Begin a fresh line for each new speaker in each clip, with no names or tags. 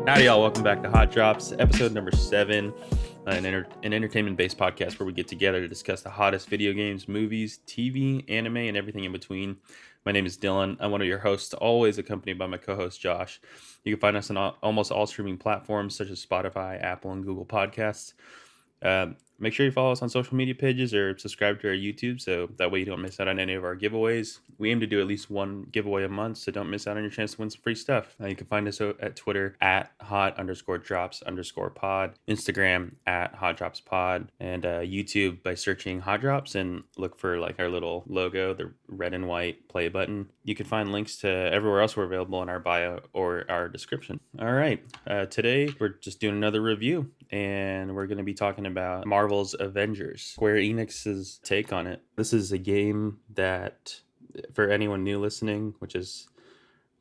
Howdy, y'all. Welcome back to Hot Drops, episode number 7, an entertainment-based podcast where we get together to discuss the hottest video games, movies, TV, anime, and everything in between. My name is Dylan. I'm one of your hosts, always accompanied by my co-host, Josh. You can find us on almost all streaming platforms such as Spotify, Apple, and Google Podcasts. Make sure you follow us on social media pages or subscribe to our YouTube so that way you don't miss out on any of our giveaways. We aim to do at least one giveaway a month, so don't miss out on your chance to win some free stuff. You can find us at Twitter at hot_drops_pod, Instagram at hotdropspod, and YouTube by searching Hot Drops and look for like our little logo, the red and white play button. You can find links to everywhere else we're available in our bio or our description. All right, today we're just doing another review, and we're going to be talking about Marvel's Avengers, Square Enix's take on it. This is a game that, for anyone new listening, which is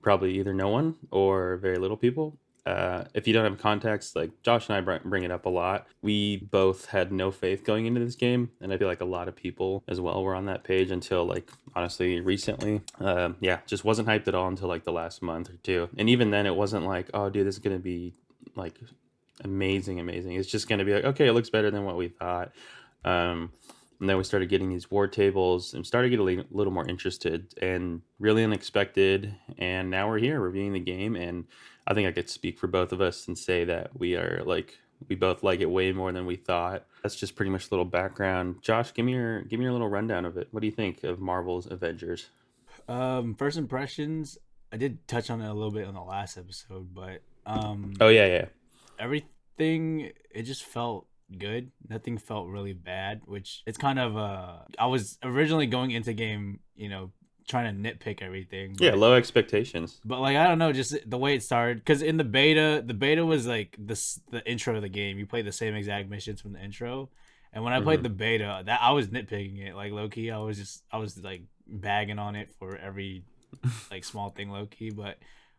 probably either no one or very little people, if you don't have context, like Josh and I bring it up a lot. We both had no faith going into this game, and I feel like a lot of people as well were on that page until like honestly recently. Just wasn't hyped at all until like the last month or two, and even then it wasn't like, oh dude, this is gonna be like amazing. It's just going to be like, okay, it looks better than what we thought. And then we started getting these war tables and started getting a little more interested and really unexpected. And now we're here reviewing the game. And I think I could speak for both of us and say that we both like it way more than we thought. That's just pretty much a little background. Josh, give me your little rundown of it. What do you think of Marvel's Avengers?
First impressions, I did touch on it a little bit on the last episode, but
Oh yeah.
everything, it just felt good. Nothing felt really bad, which it's kind of I was originally going into game, trying to nitpick everything.
Yeah, low expectations.
But like I don't know, just the way it started, because in the beta was like the intro of the game. You play the same exact missions from the intro, and when I played the beta, that I was nitpicking it like low key. I was like bagging on it for every like small thing low key, but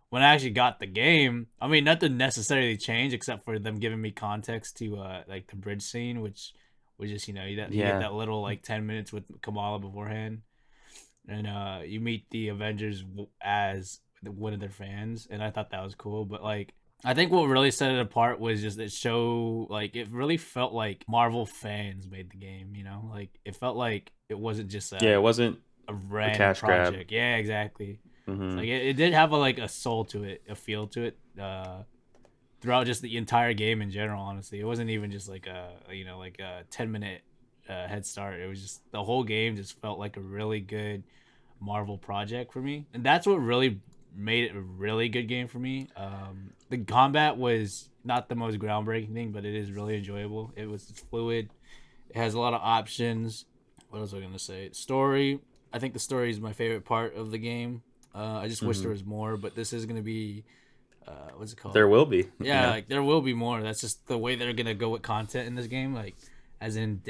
when I actually got the game, I mean, nothing necessarily changed except for them giving me context to like the bridge scene, which was just you get that little like 10 minutes with Kamala beforehand, and you meet the Avengers as one of their fans, and I thought that was cool. But like, I think what really set it apart was just it really felt like Marvel fans made the game. Like it felt like it wasn't just
it wasn't
a
a
random
cash grab.
project. Yeah, exactly.
Mm-hmm.
Like it did have a soul to it, a feel to it, throughout just the entire game in general. Honestly, it wasn't even just like like a 10-minute head start. It was just the whole game just felt like a really good Marvel project for me, and that's what really made it a really good game for me. The combat was not the most groundbreaking thing, but it is really enjoyable. It's fluid. It has a lot of options. What else was I gonna say? Story. I think the story is my favorite part of the game. I just wish there was more, but this is gonna be, what's it called?
There will be.
Yeah, like there will be more. That's just the way they're gonna go with content in this game. Like, as in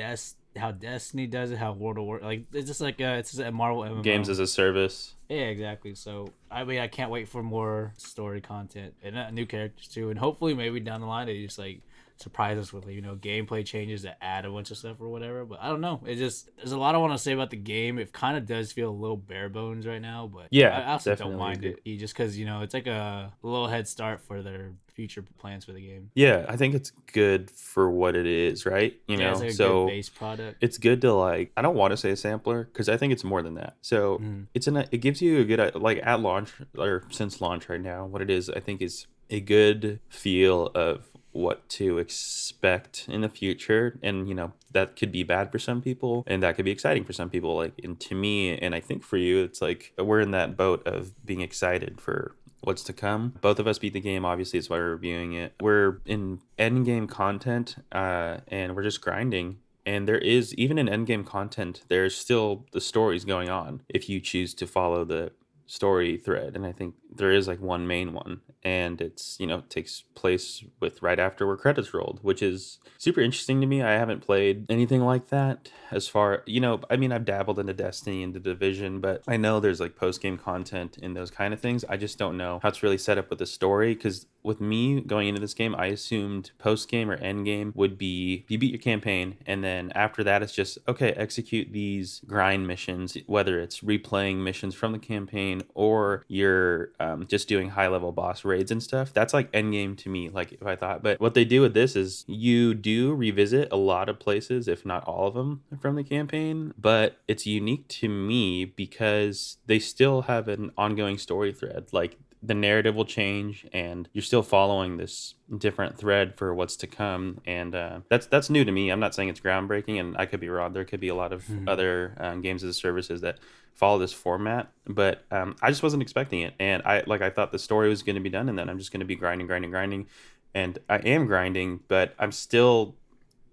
how Destiny does it, how World of War, like it's just like it's just a Marvel MMO.
Games as a service.
Yeah, exactly. So I mean, I can't wait for more story content and new characters too, and hopefully maybe down the line they just like surprise us with gameplay changes that add a bunch of stuff or whatever. But I don't know. It just there's a lot I want to say about the game. It kind of does feel a little bare bones right now, but
Yeah,
I also don't
definitely
mind
agree.
it just because it's like a little head start for their future plans for the game.
Yeah, I think it's good for what it is, right?
Yeah, it's like a good base product.
It's good to like. I don't want to say a sampler because I think it's more than that. So it gives you a good like at launch or since launch right now. What it is, I think, is a good feel of what to expect in the future, and that could be bad for some people and that could be exciting for some people, like, and to me, and I think for you, it's like we're in that boat of being excited for what's to come. Both of us beat the game, obviously, that's why we're reviewing it. We're in end game content, and we're just grinding. And there is, even in end game content, there's still the stories going on if you choose to follow the story thread. And I think there is like one main one, and it's takes place with right after where credits rolled, which is super interesting to me. I haven't played anything like that. As far I mean, I've dabbled into Destiny and the Division, but I know there's like post game content in those kind of things. I just don't know how it's really set up with the story, because with me going into this game, I assumed post game or end game would be you beat your campaign, and then after that, it's just okay, execute these grind missions, whether it's replaying missions from the campaign or you're just doing high level boss raids and stuff. That's like end game to me. Like if I thought, but what they do with this is you do revisit a lot of places, if not all of them, from the campaign, but it's unique to me because they still have an ongoing story thread. Like the narrative will change and you're still following this different thread for what's to come, and that's new to me. I'm not saying it's groundbreaking, and I could be wrong. There could be a lot of other games as a services that follow this format, but I just wasn't expecting it, and I thought the story was going to be done and then I'm just going to be grinding, and I am grinding, but I'm still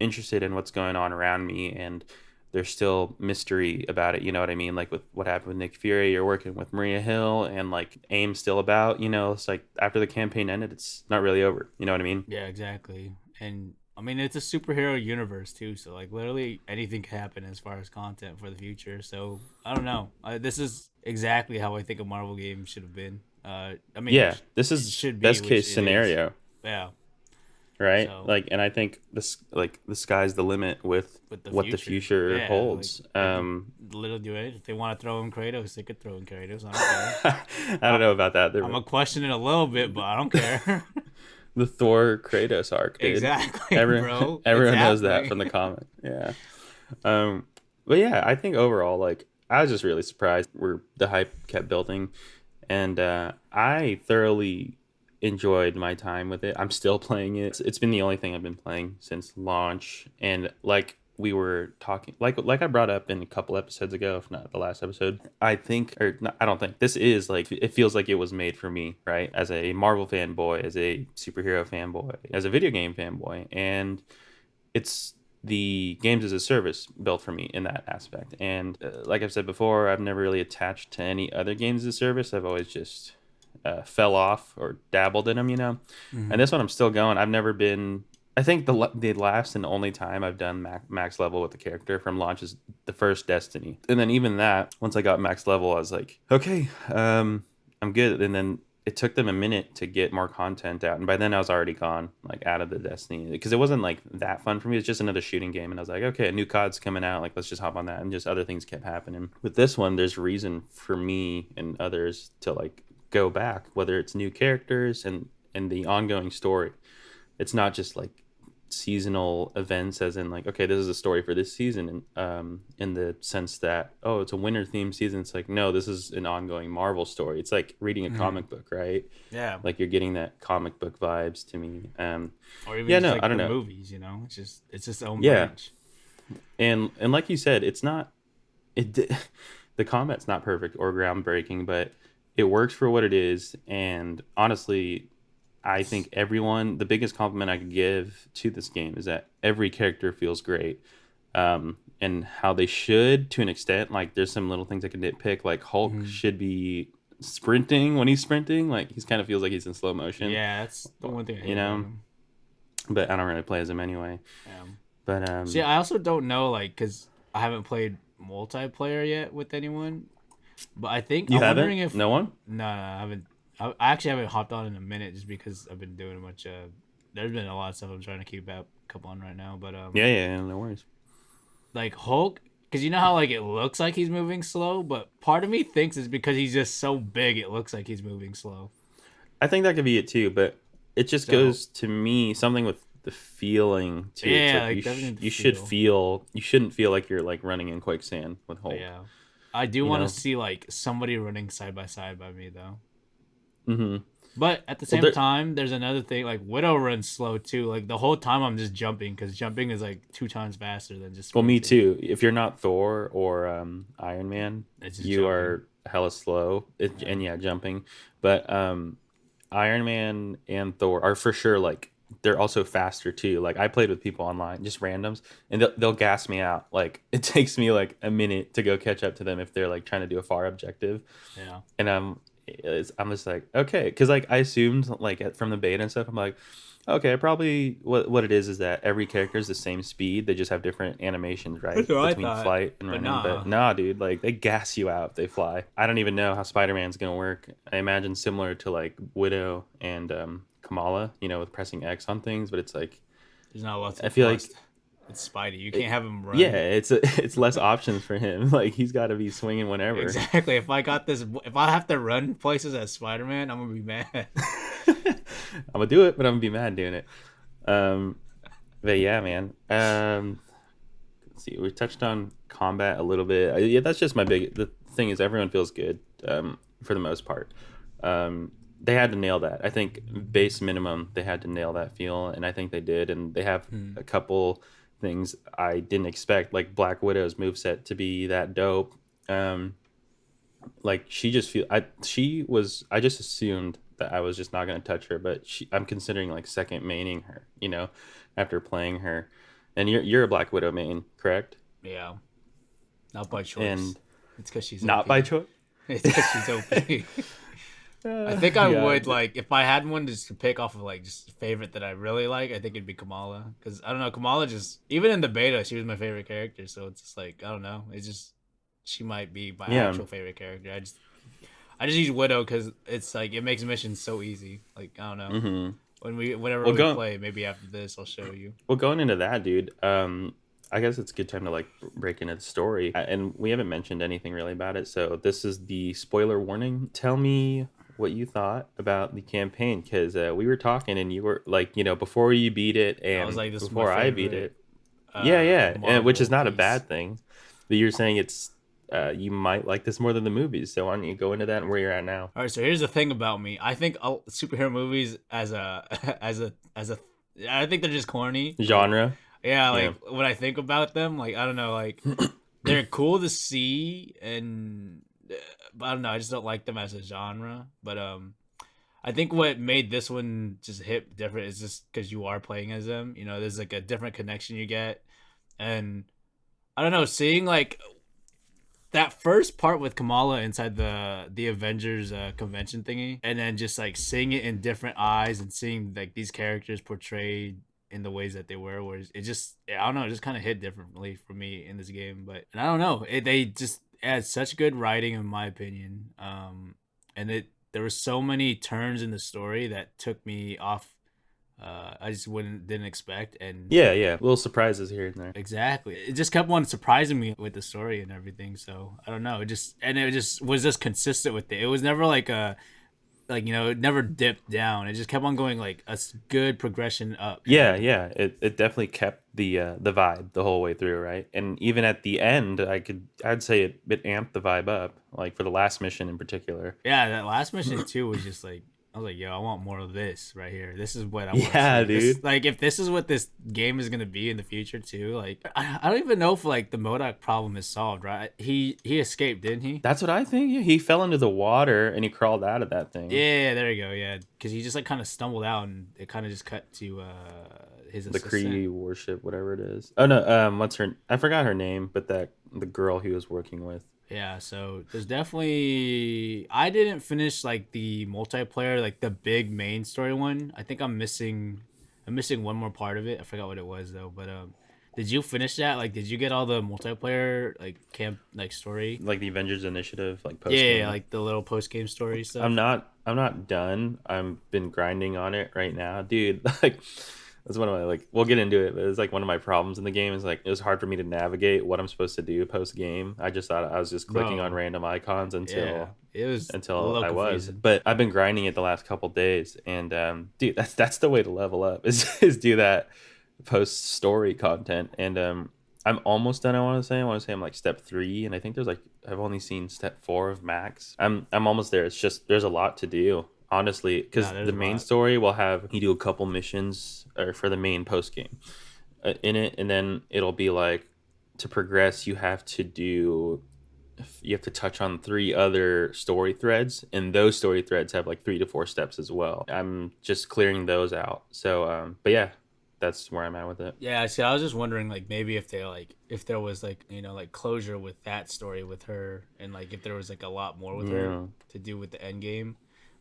interested in what's going on around me, and there's still mystery about it. You know what I mean? Like with what happened with Nick Fury, you're working with Maria Hill, and like AIM's still about. It's like after the campaign ended, it's not really over. You know what I mean?
Yeah, exactly. And I mean, it's a superhero universe too, so like literally anything can happen as far as content for the future. So I don't know. This is exactly how I think a Marvel game should have been. I mean,
Yeah, this
it
is
should be,
best
which
case
it is.
scenario,
Yeah.
right?
So
Like, and I think this like the sky's the limit with
with the
what the
future,
future
yeah, like
holds.
they could literally do it. If they want to throw in Kratos, they could throw in Kratos. I don't care.
I don't
I,
know about that.
I'm gonna question it a little bit, but I don't care.
The Thor Kratos arc, dude.
Exactly,
Every
bro. It's
everyone knows that
happening.
from the comic. Yeah. Um, but yeah, I think overall, like, I was just really surprised where the hype kept building, and I thoroughly enjoyed my time with it. I'm still playing it. It's been the only thing I've been playing since launch, and like we were talking, like I brought up in a couple episodes ago, if not the last episode. I think, or not, I don't think this is like it feels like it was made for me, right? As a Marvel fanboy, as a superhero fanboy, as a video game fanboy, and it's the games as a service built for me in that aspect. And like I've said before, I've never really attached to any other games as a service. I've always just fell off or dabbled in them, And
Hmm.
this one, I'm still going. I've never been. I think the last and only time I've done max level with the character from launch is the first Destiny, and then even that, once I got max level, I was like, okay, I'm good. And then it took them a minute to get more content out, and by then I was already gone, like out of the Destiny, because it wasn't like that fun for me. It's just another shooting game, and I was like, okay, a new COD's coming out, like let's just hop on that, and just other things kept happening. With this one, there's reason for me and others to like go back, whether it's new characters and the ongoing story. It's not just like seasonal events, as in like, okay, this is a story for this season, and in the sense that, oh, it's a winter themed season. It's like, no, this is an ongoing Marvel story. It's like reading a
Hmm.
comic book, right?
Yeah.
Like you're getting that comic book vibes to me.
Or even
Yeah,
just
no, I
like
don't
the
know.
movies, it's just its own
Yeah,
branch.
and like you said, it's not it the combat's not perfect or groundbreaking, but it works for what it is. And honestly, I think the biggest compliment I could give to this game is that every character feels great, and how they should, to an extent. Like there's some little things I can nitpick, like Hulk
Hmm.
should be sprinting when he's sprinting, like he's kind of feels like he's in slow motion,
Yeah, that's the one thing I
you
hate about
know.
him.
But I don't really play as him anyway. But
See, I also don't know, like, because I haven't played multiplayer yet with anyone. But I think
you
I'm
haven't?
wondering if
No one?
no, I haven't. I actually haven't hopped on in a minute just because I've been doing a bunch of. There's been a lot of stuff I'm trying to keep up on right now, but
Yeah, no worries.
like Hulk, because you know how like it looks like he's moving slow, but part of me thinks it's because he's just so big, it looks like he's moving slow.
I think that could be it too, but it just
So
goes to me something with the feeling too. It's
yeah,
like
like definitely the
you should
feel.
feel you shouldn't feel like you're like running in quicksand with
But
Hulk.
yeah, I do
You
want to
know?
see like somebody running side by side by me though.
Mm-hmm.
But at the
Well,
same
there.
time, there's another thing. Like Widow runs slow too. Like the whole time, I'm just jumping because jumping is like 2 times faster than just
Well, me
sprinting.
too. If you're not Thor or Iron Man,
It's just
you
jumping.
are hella slow.
Yeah.
And yeah, jumping. But Iron Man and Thor are for sure like they're also faster too. Like I played with people online, just randoms, and they'll gas me out. Like it takes me like a minute to go catch up to them if they're like trying to do a far objective.
Yeah.
And I'm just like, okay, because like I assumed like from the beta and stuff, I'm like, okay, probably what it is that every character is the same speed. They just have different animations,
That's
right,
what I
between
thought,
flight and
but
running. But
nah.
nah, dude, like they gas you out if they fly. I don't even know how Spider-Man's gonna work. I imagine similar to like Widow and Kamala, with pressing X on things. But it's like
There's not lots
I
of
feel
plus.
like
It's Spidey. You
it,
can't have him
yeah,
run.
it's less options for him. Like he's got to be swinging whenever.
Exactly. If I have to run places as Spider Man, I'm gonna be mad.
I'm gonna do it, but I'm gonna be mad doing it. Um, but yeah, man. Let's see. We touched on combat a little bit. Yeah, that's just my big. The thing is, everyone feels good for the most part. They had to nail that. I think base minimum, they had to nail that feel, and I think they did. And they have
Hmm.
a couple things I didn't expect, like Black Widow's moveset to be that dope. Um, like she just feel I she was I just assumed that I was just not gonna touch her, but I'm considering like second maining her, after playing her. And you're a Black Widow main, correct?
Yeah, not by choice.
And
It's because she's
not by
OP.
choice.
It's because she's OP. I think I
Yeah,
would like if I had one just to pick off of like just a favorite that I really like. I think it'd be Kamala because I don't know Kamala just even in the beta she was my favorite character. So it's just like I don't know. It's just she might be my
yeah.
actual favorite character. I just use Widow because it's like it makes missions so easy. Like I don't know
Mm-hmm.
whenever
Well,
we
go
play, maybe after this I'll show you.
well going into that, dude. I guess it's a good time to like break into the story, and we haven't mentioned anything really about it. So this is the spoiler warning. Tell me what you thought about the campaign, because we were talking, and you were like, before you beat it
I was
and
like, this is my
before I beat
favorite
it. Yeah, yeah, and which is
Marvel
not a
piece.
bad thing. But you're saying it's you might like this more than the movies. So why don't you go into that and where you're at now?
All right, so here's the thing about me. I think superhero movies as a as a I think they're just corny. Like
Genre.
yeah,
Yeah.
like when I think about them, like I don't know, like they're cool to see and but I don't know, I just don't like them as a genre. But I think what made this one just hit different is just because you are playing as them. You know, there's like a different connection you get, and I don't know, seeing like that first part with Kamala inside the Avengers convention thingy, and then just like seeing it in different eyes and seeing like these characters portrayed in the ways that they were, where it just I don't know, it just kind of hit differently for me in this game. But and I don't know, they just had such good writing in my opinion, and there were so many turns in the story that took me off. I just wouldn't didn't expect and
Yeah, yeah. Little surprises here and there.
exactly. It just kept on surprising me with the story and everything. So I don't know. It just was just consistent with it. It was never like a it never dipped down. It just kept on going like a good progression up.
Yeah,
And
yeah. It definitely kept the vibe the whole way through, right? And even at the end, I'd say it amped the vibe up, like for the last mission in particular.
yeah, that last mission too was just like I was like, yo, I want more of this right here. This is what I want to
Yeah,
see. This
dude.
like if this is what this game is gonna be in the future too. Like I don't even know if like the Modoc problem is solved. Right? He escaped, didn't he?
That's what I think. Yeah, he fell into the water and he crawled out of that thing.
Yeah, there you go. Yeah, because he just like kind of stumbled out, and it kind of just cut to his
The
assistant.
Kree warship, whatever it is. Oh no, what's her? I forgot her name, but the girl he was working with.
Yeah, so there's definitely I didn't finish like the multiplayer, like the big main story one. I think I'm missing one more part of it. I forgot what it was though. But did you finish that? Like, did you get all the multiplayer like camp like story?
Like the Avengers Initiative, like
Yeah,
post
yeah,
game.
like the little post game story
I'm
stuff.
not I'm not done. I've been grinding on it right now, dude. Like that's one of my like we'll get into it, but it's like one of my problems in the game is like it was hard for me to navigate what I'm supposed to do post game. I just thought I was just clicking on
Bro,
random icons
yeah, it was a
until
little
I was.
confusing.
But I've been grinding it the last couple days, and dude, that's the way to level up is do that post story content. And I'm almost done. I want to say I'm like step 3, and I think there's like I've only seen step 4 of max. I'm almost there. It's just there's a lot to do, honestly,
No,
because
there's
the
a
main
lot.
story will have you do a couple missions or for the main post game in it, and then it'll be like to progress you have to touch on 3 other story threads, and those story threads have like 3 to 4 steps as well. I'm just clearing those out. So but yeah, that's where I'm at with it.
Yeah, see, I was just wondering, like, maybe if they like, if there was like, like closure with that story with her, and like if there was like a lot more with her
Yeah.
to do with the end game.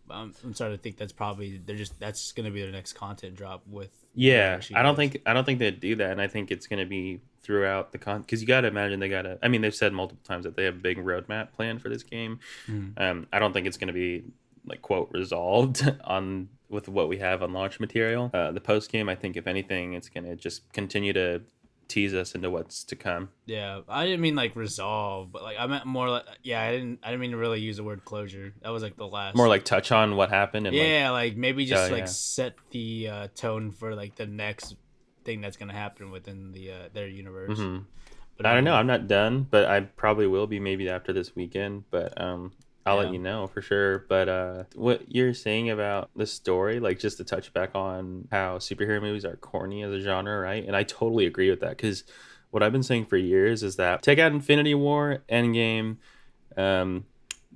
But I'm starting to think that's probably that's gonna be their next content drop with wherever
Yeah,
she
I don't
goes.
think I don't think they'd do that, and I think it's going to be throughout the because you got to imagine they got to. I mean, they've said multiple times that they have a big roadmap plan for this game.
Mm.
I don't think it's going to be like quote resolved on with what we have on launch material. The post game, I think, if anything, it's going to just continue to tease us into what's to come.
Yeah, I didn't mean like resolve, but like I meant more like yeah, I didn't mean to really use the word closure. That was like the
More
last.
like touch on what happened and like,
Yeah, like maybe
oh
just like
yeah.
set the tone for like the next thing that's gonna happen within their universe.
hmm
But
I don't know. I'm not done, but I probably will be maybe after this weekend. But I'll let
yeah,
you know for sure. But what you're saying about the story, like just to touch back on how superhero movies are corny as a genre, right? And I totally agree with that because what I've been saying for years is that take out Infinity War, Endgame, um,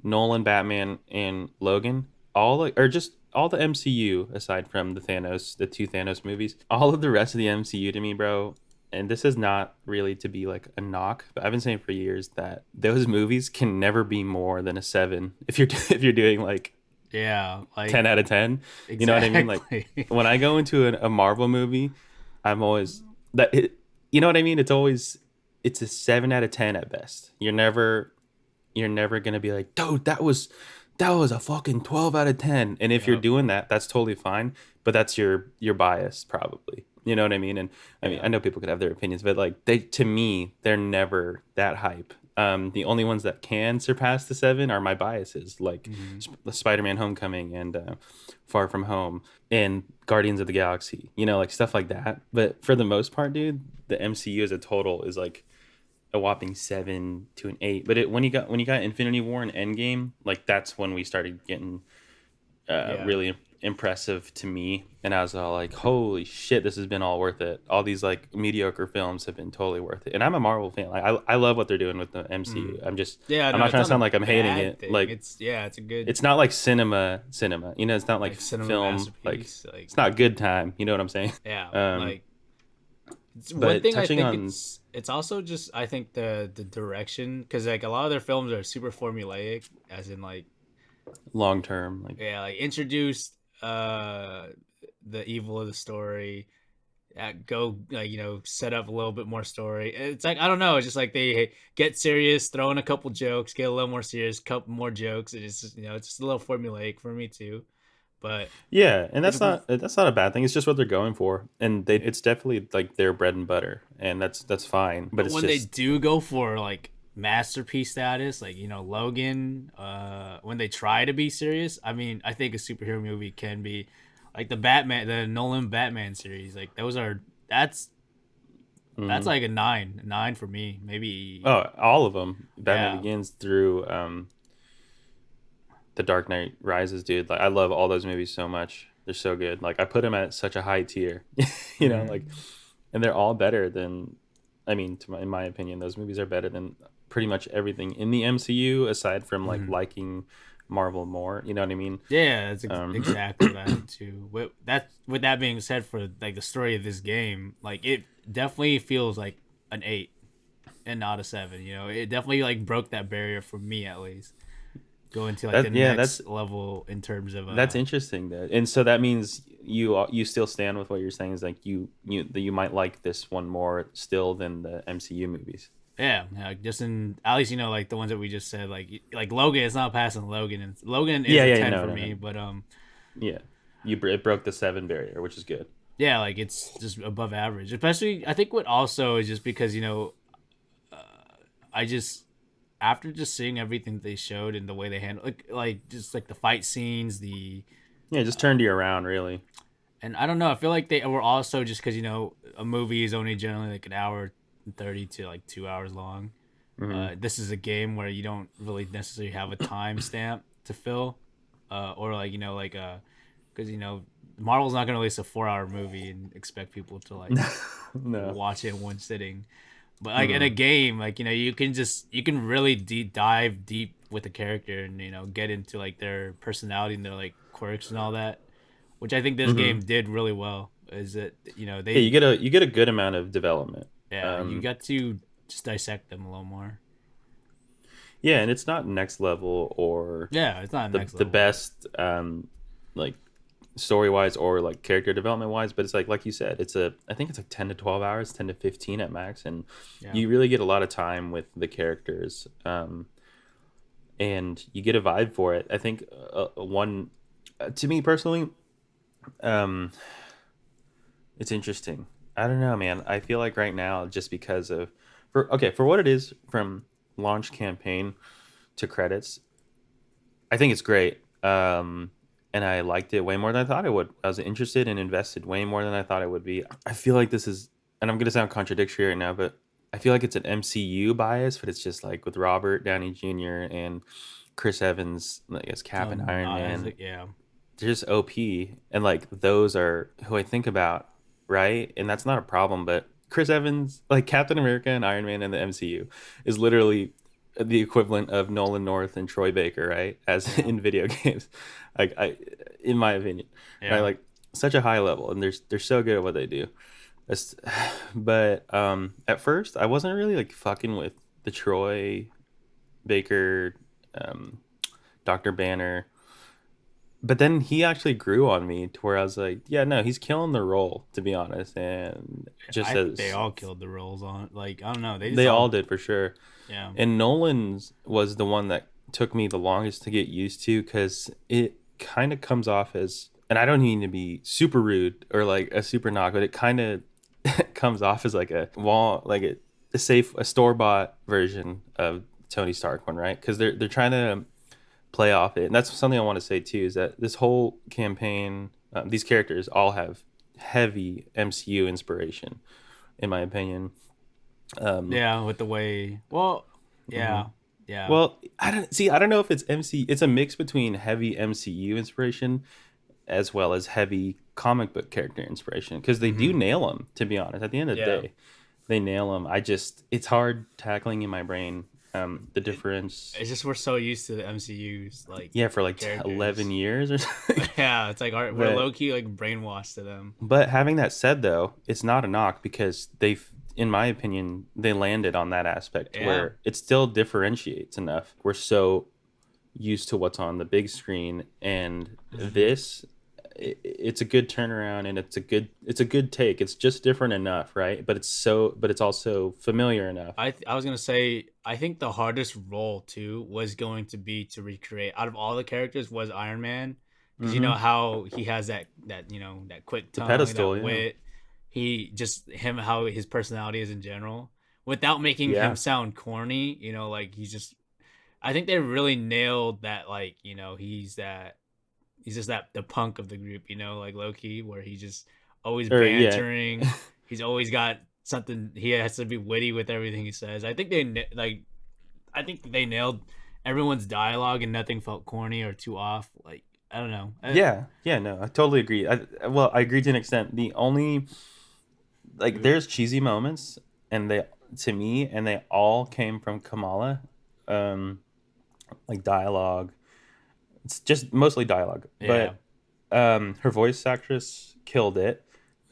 Nolan, Batman, and Logan, all like, or just all the MCU aside from the two Thanos movies, all of the rest of the MCU to me, bro. And this is not really to be like a knock, but I've been saying for years that those movies can never be more than a seven if you're if you're doing like
yeah, like
10 out of 10. You know what I mean? Like
exactly.
when I go into a Marvel movie, I'm always that it, you know what I mean? It's a 7 out of 10 at best. You're never gonna be like, dude, that was a fucking 12 out of 10. And if you're
Yep.
doing that, that's totally fine. But that's your bias, probably. You know what I mean? And I mean,
Yeah.
I know people could have their opinions, but like they to me, they're never that hype. The only ones that can surpass the seven are my biases, like
Hmm.
Spider-Man: Homecoming and Far From Home and Guardians of the Galaxy. You know, like stuff like that. But for the most part, dude, the MCU as a total is like a whopping 7 to an 8. But when you got Infinity War and Endgame, like that's when we started getting
Yeah.
really impressive to me, and I was all like, "Holy shit, this has been all worth it." All these like mediocre films have been totally worth it, and I'm a Marvel fan. Like I love what they're doing with the
Mm.
MCU.
Yeah.
I'm
No,
not
it's
trying to
not a
sound like I'm hating
bad
it.
thing.
Like
It's yeah, it's a good
it's not like cinema. You know, it's not like
like cinema
film. Like
masterpiece. Like
it's not good time. You know what I'm saying?
yeah,
Um,
like it's one
but
thing I
touching
think
on
it's also just I think the direction because like a lot of their films are super formulaic, as in like
long term, like
yeah, like introduce uh the evil of the story, go like set up a little bit more story. It's like I don't know, it's just like they get serious, throw in a couple jokes, get a little more serious, couple more jokes. It's just it's just a little formulaic for me too. But
yeah, and
like
that's not a bad thing. It's just what they're going for, and they it's definitely like their bread and butter, and that's fine. But
but
it's
when they
just
do go for like masterpiece status, like Logan, when they try to be serious, I mean, I think a superhero movie can be like the Nolan Batman series. Like those are that's
mhm.
like a nine for me, maybe.
Oh, all of them. Batman
Yeah.
Begins through The Dark Knight Rises, dude. Like I love all those movies so much. They're so good. Like I put them at such a high tier, you know,
Mm-hmm.
like, and they're all better than. I mean, in my opinion, those movies are better than pretty much everything in the MCU, aside from like
Mm-hmm.
liking Marvel more. You know what I mean?
Yeah, that's
Um,
exactly what I think too. With that being said, for like the story of this game, like it definitely feels like an 8 and not a 7. It definitely like broke that barrier for me at least. Going to like the
that yeah,
next level in terms of
that's interesting. That and so that means you still stand with what you're saying is like you might like this one more still than the MCU movies.
yeah, like just in at least like the ones that we just said, like Logan, it's not passing Logan, and Logan is
Yeah,
a
yeah,
10
no,
for
no, no.
me, but
Yeah, it broke the seven barrier, which is good.
yeah, like it's just above average. Especially I think what also is just because uh, I just after just seeing everything they showed and the way they handle like just like the fight scenes, the
Yeah, it just
uh,
turned you around, really.
and I don't know, I feel like they were also just because a movie is only generally like an hour and 30 to like 2 hours long.
Hmm
This is a game where you don't really necessarily have a time stamp to fill, or like because Marvel's not gonna release a 4 hour movie and expect people to like
No.
watch it in one sitting. But like in a
hmm
game, like you can really dive deep with the character and get into like their personality and their like quirks and all that, which I think this
hmm
game did really well. Is it,
Yeah,
they,
you get a good amount of development.
yeah, you
Um,
got to just dissect them a little more.
yeah, and it's not next level or
Yeah, it's not next
the
level, but
best like story wise or like character development wise, but it's like you said, it's a I think it's like 10 to 12 hours, 10 to 15 at max, and
yeah.
you really get a lot of time with the characters, and you get a vibe for it. I think one to me personally, um, it's interesting. I don't know, man. I feel like right now, just because of for what it is from launch campaign to credits, I think it's great. And I liked it way more than I thought I would. I was interested and invested way more than I thought it would be. I feel like this is, and I'm going to sound contradictory right now, but I feel like it's an MCU bias, but it's just like with Robert Downey Jr. and Chris Evans, like as Cap and Iron
Not as
Man,
yeah,
they're just OP, and like those are who I think about, right? And that's not a problem. But Chris Evans, like Captain America and Iron Man in the MCU, is literally the equivalent of Nolan North and Troy Baker, right? As
yeah,
in video games, like in my opinion, right?
yeah.
Like such a high level, and they're so good at what they do. That's, but at first I wasn't really like fucking with the Troy Baker, um, Doctor Banner, but then he actually grew on me to where I was like, yeah, no, he's killing the role, to be honest. And just
I think they
as
all killed the roles on. Like, I don't know, they just
they all
all,
did for sure.
yeah,
And Nolan's was the one that took me the longest to get used to because it kind of comes off as, and I don't mean to be super rude or like a super knock, but it kind of comes off as like a wall, like a safe, a store bought version of Tony Stark one, right? Because they're trying to play off it. And that's something I want to say too is that this whole campaign, these characters all have heavy MCU inspiration, in my opinion. Um,
yeah, with the way, well,
mhm.
yeah, yeah,
Well, I don't see. I don't know if it's MC. It's a mix between heavy MCU inspiration as well as heavy comic book character inspiration because they do
hmm,
nail them. To be honest, at the end of the
yeah.
day, they nail them. I just it's hard tackling in my brain the difference.
It's just we're so used to the MCU's like
Yeah, for like 11
characters.
years or something.
Yeah, it's like we're
but
low key like brainwashed to them.
But having that said, though, it's not a knock because they've, in my opinion, they landed on that aspect
Yeah.
where it still differentiates enough. We're so used to what's on the big screen, and
Hmm.
it's a good turnaround, and it's a good take. It's just different enough, right? But it's also familiar enough.
I was gonna say I think the hardest role too was going to be to recreate out of all the characters was Iron Man, because you know
Mm-hmm.
how he has that quick
The
tongue, that
pedestal, yeah,
wit, he just him how his personality is in general, without making him
yeah,
sound corny. Like he's just, I think they really nailed that. Like he's just that the punk of the group. Like low key, where he just always
or yeah,
bantering. He's always got something. He has to be witty with everything he says. I think they nailed everyone's dialogue, and nothing felt corny or too off. Like I don't know.
yeah, yeah. No, I totally agree. Well, I agree to an extent. The only like there's cheesy moments and they to me and they all came from Kamala, um like dialogue. It's just mostly dialogue,
Yeah.
but her voice actress killed it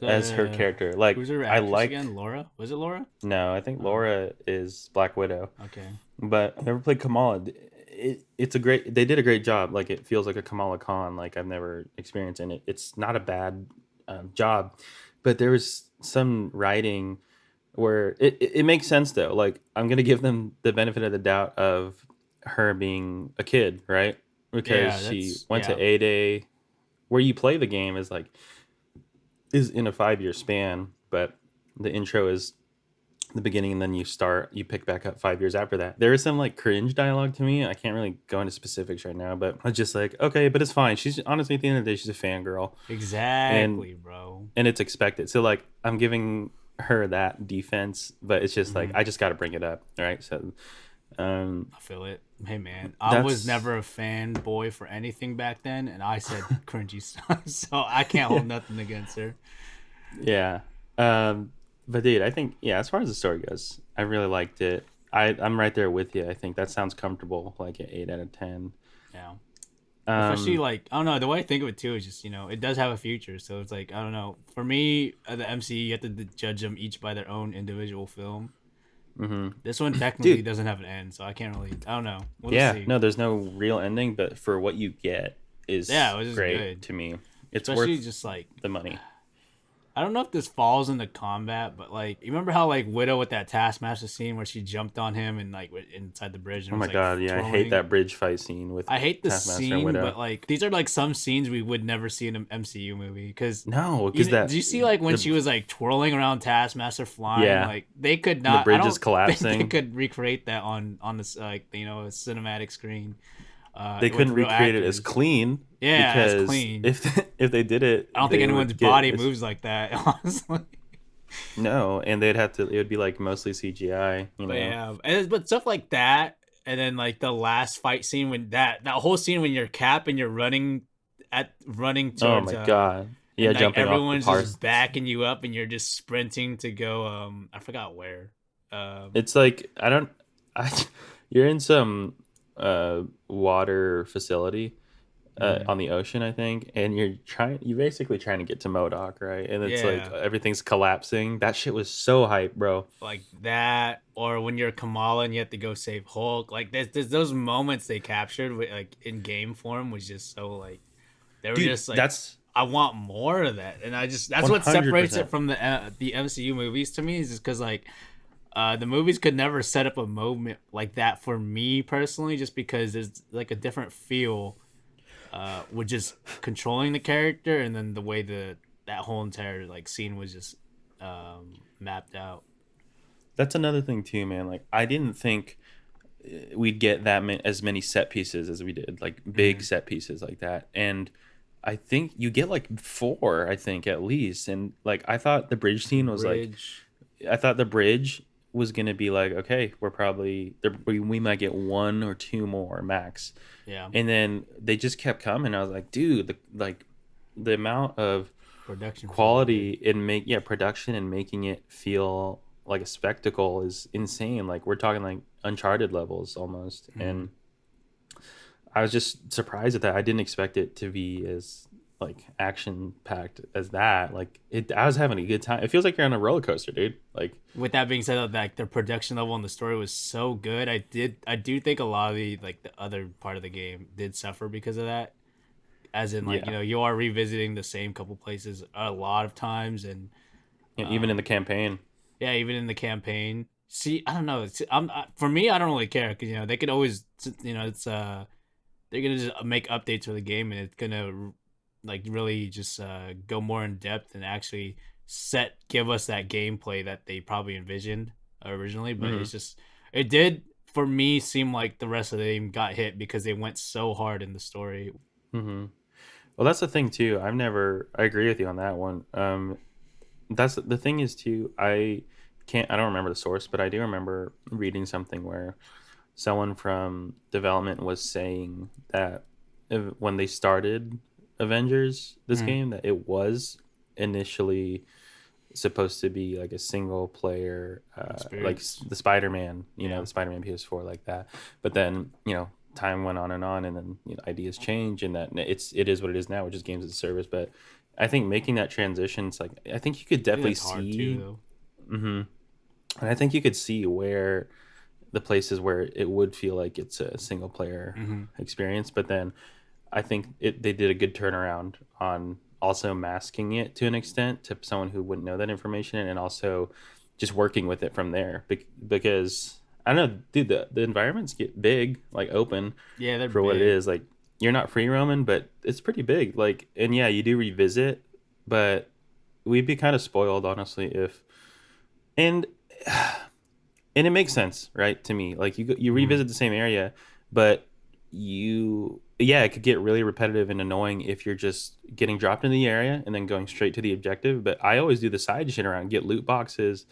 as her
Uh,
character. Like
who's her
I
actress
like
again? Laura? Was it Laura?
no, I think
Oh,
Laura is Black Widow,
okay.
but whoever played Kamala, it's a great, they did a great job. Like it feels like a Kamala Khan like I've never experienced, and it's not a bad job, but there was some writing where it makes sense though. Like I'm gonna give them the benefit of the doubt of her being a kid, right? Because
Yeah,
she
that's
went to
yeah.
A Day, where you play the game is like is in a 5 year span, but the intro is the beginning, and then you pick back up 5 years after that. There is some like cringe dialogue to me. I can't really go into specifics right now, but I was just like, okay, but it's fine. She's honestly at the end of the day, she's a fangirl, and
Exactly, bro.
it's expected. So like I'm giving her that defense, but it's just like
Hmm.
I just got to bring it up, right? So um,
I feel it. Hey man, I was
that's
never a fanboy for anything back then, and I said cringy stuff, so I can't hold nothing against her.
yeah. But dude, I think yeah, as far as the story goes, I really liked it. I'm right there with you. I think that sounds comfortable, like an 8 out of 10.
Yeah. Especially
Um,
like I don't know, the way I think of it too is just it does have a future, so it's like I don't know. For me, the MCU, you have to judge them each by their own individual film.
hmm
This one technically
Dude,
doesn't have an end, so I can't really. I don't know. We'll just
yeah,
see.
no, there's no real ending, but for what you get
Yeah,
is
it was just
great
good,
to me. It's
especially
worth
just like
the money.
I don't know if this falls into combat, but like you remember how like Widow with that Taskmaster scene where she jumped on him and like inside the bridge and
Oh
it was
my
like
god, yeah, I hate
twirling.
that bridge fight scene with
I hate the
Taskmaster and
scene,
Widow.
but like these are like some scenes we would never see in an MCU movie because
No,
you
because
did
that
you see like when
the
she was like twirling around Taskmaster flying
yeah,
like they could
and the
not I
bridge is
don't think they
collapsing.
could recreate that on this like a cinematic screen
They
with
couldn't
real
recreate it as
actors.
clean
Yeah, as
because
clean.
if they did it,
I don't think
they
anyone's
would get
body
this.
moves like that honestly.
No, and they'd have to. It would be like mostly CGI, you
But
know.
yeah, but stuff like that, and then like the last fight scene when that whole scene when you're Cap and you're running
Oh
towards
my god, yeah,
and like
jumping off the
everyone's just
parsons.
backing you up and you're just sprinting to go I forgot where
It's like I don't. I you're in some water facility
mhm.
on the ocean, I think, and you're basically trying to get to Modoc, right? And it's like
Yeah,
everything's collapsing. That shit was so hype, bro.
like that, or when you're Kamala and you have to go save Hulk. Like there's those moments they captured with like in game form was just so like they were
Dude,
just like
that's
I want more of that, and I just that's what separates it
100%.
from the MCU movies to me is just because like the movies could never set up a moment like that for me personally, just because there's like a different feel with just controlling the character, and then the way that whole entire like scene was just mapped out.
That's another thing too, man. Like I didn't think we'd get as many set pieces as we did, like big
Mm-hmm.
set pieces like that. And I think you get like four, I think at least. And like I thought the bridge
The
scene was like,
bridge,
I thought the bridge was gonna be like, okay, we're probably we might get one or two more max.
yeah,
And then they just kept coming. I was like, dude, the amount of
production for it was good.
quality in production and making it feel like a spectacle is insane. Like we're talking like Uncharted levels almost.
Mm-hmm.
And I was just surprised at that. I didn't expect it to be as like action packed as that. Like I was having a good time. It feels like you're on a roller coaster, dude. Like
With that being said, like the production level and the story was so good. I do think a lot of the like the other part of the game did suffer because of that. As in, like
yeah,
you are revisiting the same couple places a lot of times, and
and even in the
um,
campaign.
yeah, even in the campaign. See, I don't know. For me, I don't really care because they could always it's they're gonna just make updates for the game and it's gonna like really just go more in depth and actually give us that gameplay that they probably envisioned originally. But
hmm
it's just it did for me seem like the rest of the game got hit because they went so hard in the story.
hmm Well, that's the thing too. I agree with you on that one. That's the thing is too. I don't remember the source, but I do remember reading something where someone from development was saying that when they started Avengers, this
Mm,
game, that it was initially supposed to be like a single player, like
experience.
the Spider-Man,
Yeah.
the Spider-Man PS4 like that. But then, time went on and then ideas change and that it is what it is now, which is games as a service. But I think making that transition, it's like, I think you could
I think
definitely
that's hard too,
see,
though.
hmm and I think you could see where the places where it would feel like it's a single player
Mm-hmm.
experience. But then I think they did a good turnaround on also masking it to an extent to someone who wouldn't know that information, and also just working with it from there. Because I don't know, dude, the environments get big, like open
Yeah, they're
for what it
big.
is. Like you're not free roaming, but it's pretty big. Like, and yeah, you do revisit, but we'd be kind of spoiled, honestly, if and and it makes sense, right? To me, like you
Mm-hmm.
revisit the same area, but it could get really repetitive and annoying if you're just getting dropped in the area and then going straight to the objective. But I always do the side shit around, get loot boxes,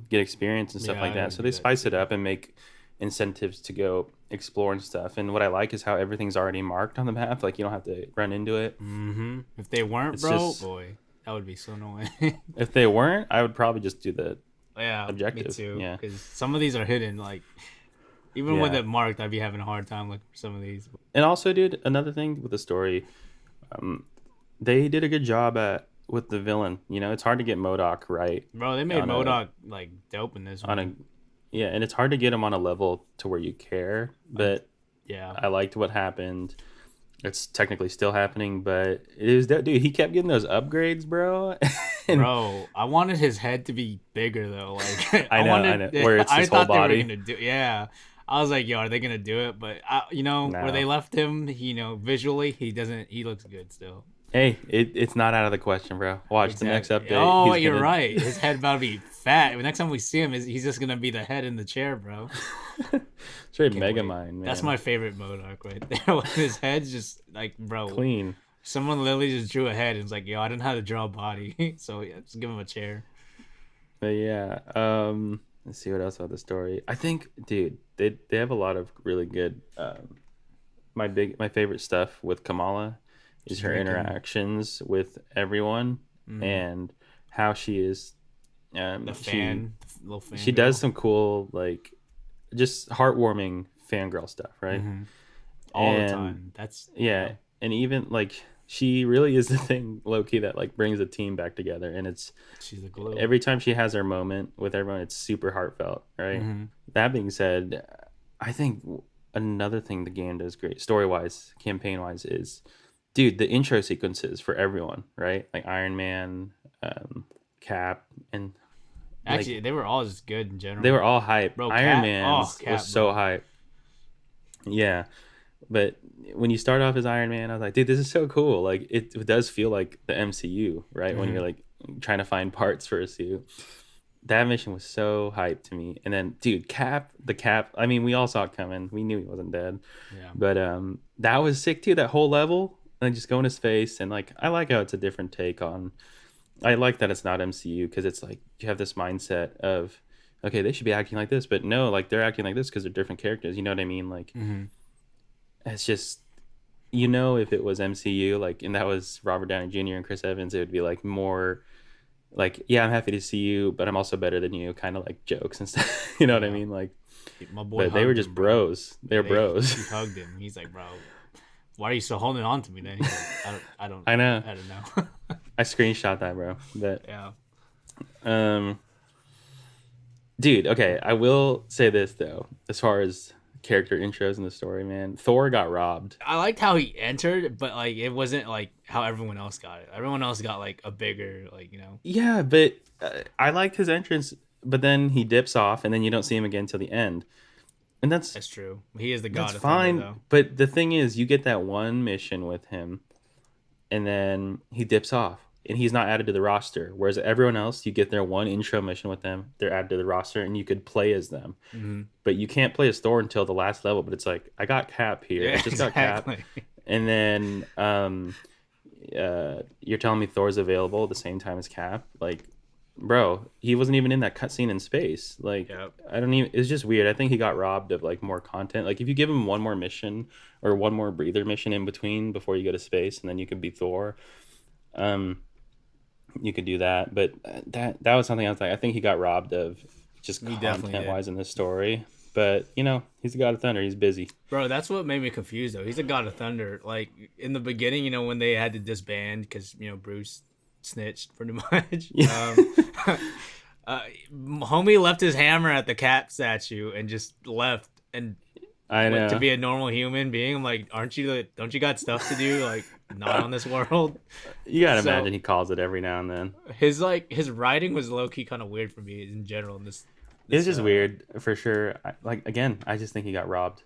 get experience and stuff
Yeah,
like
I
that.
always
So
do
they
that
spice it
too.
up and make incentives to go explore and stuff. And what I like is how everything's already marked on the map. Like you don't have to run into it.
Mm-hmm. If they weren't,
It's
bro,
just
boy, that would be so annoying.
if they weren't, I would probably just do the
Yeah, me
objective.
too.
Yeah.
Because some of these are hidden. Like Even with
Yeah.
it marked, I'd be having a hard time looking for some of these.
And also, dude, another thing with the story, um, they did a good job at with the villain. You know, it's hard to get Modoc right
Bro, they made
on a
Modoc like dope in this
on a
one.
yeah, and it's hard to get him on a level to where you care.
Like,
But
yeah,
I liked what happened. It's technically still happening, but it is that dude. He kept getting those upgrades, bro. And
bro, I wanted his head to be bigger though. Like,
I know,
I
where it's
I
his whole
thought they were
body.
gonna do. Yeah, I was like, yo, are they gonna do it? But where they
No,
left him, visually, he doesn't. He looks good still.
hey, it's not out of the question, bro. Watch the next
Exactly.
update.
Oh,
He's
you're
gonna
right. His head about to be fat. The next time we see him, he's just gonna be the head in the chair, bro.
straight
Can't
Mega
wait.
Mind,
That's
man.
my favorite Modoc right there. When his head's just like, bro,
Clean.
someone literally just drew a head and was like, yo, I didn't know how to draw a body, so yeah, just give him a chair.
But yeah, let's see what else about the story. I think, dude, they have a lot of really good. My favorite stuff with Kamala is
Just
her
drinking.
interactions with everyone
Mm.
and how she is.
The
She
fan, the little
she does
fangirl.
some cool like just heartwarming fangirl stuff, right?
Mm-hmm. All the
And
time. That's
yeah,
yeah.
and even like she really is the thing low key that like brings the team back together, and it's
She's the glue.
every time she has her moment with everyone, it's super heartfelt, right?
Mm-hmm.
That being said, I think another thing the game does great, story wise, campaign wise, is dude, the intro sequences for everyone, right? Like Iron Man, Cap, and
Actually,
like
they were all just good in
they
general.
were all hype.
Bro,
Iron
Cap. Oh,
Man's was
Cap,
so
bro.
hype. Yeah, but when you start off as Iron Man, I was like, dude, this is so cool. Like it does feel like the MCU, right? When
Mm-hmm.
you're like trying to find parts for a suit. That mission was so hyped to me. And then, dude, Cap. I mean, we all saw it coming. We knew he wasn't dead,
Yeah.
but that was sick too. That whole level, and just go in his face, and like, I like how it's a different take on. I like that it's not MCU because it's like you have this mindset of, okay, they should be acting like this, but no, like they're acting like this because they're different characters. You know what I mean? Like,
Mm-hmm.
it's just if it was MCU, like, and that was Robert Downey Jr. and Chris Evans, it would be like more like, yeah, I'm happy to see you, but I'm also better than you, kind of like jokes and stuff. You know what I
Yeah.
mean? Like,
My boy
but they were
hugged
just
him, bro.
bros. They're
Yeah,
bros.
he hugged him. He's like, bro, why are you still holding on to me? Then he's like,
I know.
I don't know.
I screenshot that, bro. But
Yeah.
um, dude, okay, I will say this though, as far as character intros in the story, man, Thor got robbed.
I liked how he entered, but like it wasn't like how everyone else got it. Everyone else got like a bigger,
Yeah, but I liked his entrance, but then he dips off, and then you don't see him again till the end, and that's
That's true. He is the
that's
god of thunder,
fine.
though.
But the thing is, you get that one mission with him, and then he dips off and he's not added to the roster. Whereas everyone else, you get their one intro mission with them, they're added to the roster, and you could play as them.
Mm-hmm.
But you can't play as Thor until the last level. But it's like, I got Cap here. I
Yeah,
just got Cap.
exactly.
And then you're telling me Thor's available at the same time as Cap? Like, bro, he wasn't even in that cutscene in space. Like,
Yep.
I don't even. It's just weird. I think he got robbed of like more content. Like, if you give him one more mission or one more breather mission in between before you go to space, and then you could be Thor. Um, you could do that, but that was something I was like, I think he got robbed of just
He definitely
content
did.
wise in this story. But he's the God of Thunder. He's busy.
Bro, that's what made me confused, though. He's a god of thunder. Like, in the beginning, when they had to disband because, Bruce snitched pretty much.
Yeah,
Homie left his hammer at the cat statue and just left and
I
went to
know.
be a normal human being. I'm like, don't you got stuff to do? Like, not on this world.
You gotta
So
imagine he calls it every now and then.
his writing was low key kind of weird for me in general. In this
It's
this
just weird for sure. Like again, I just think he got robbed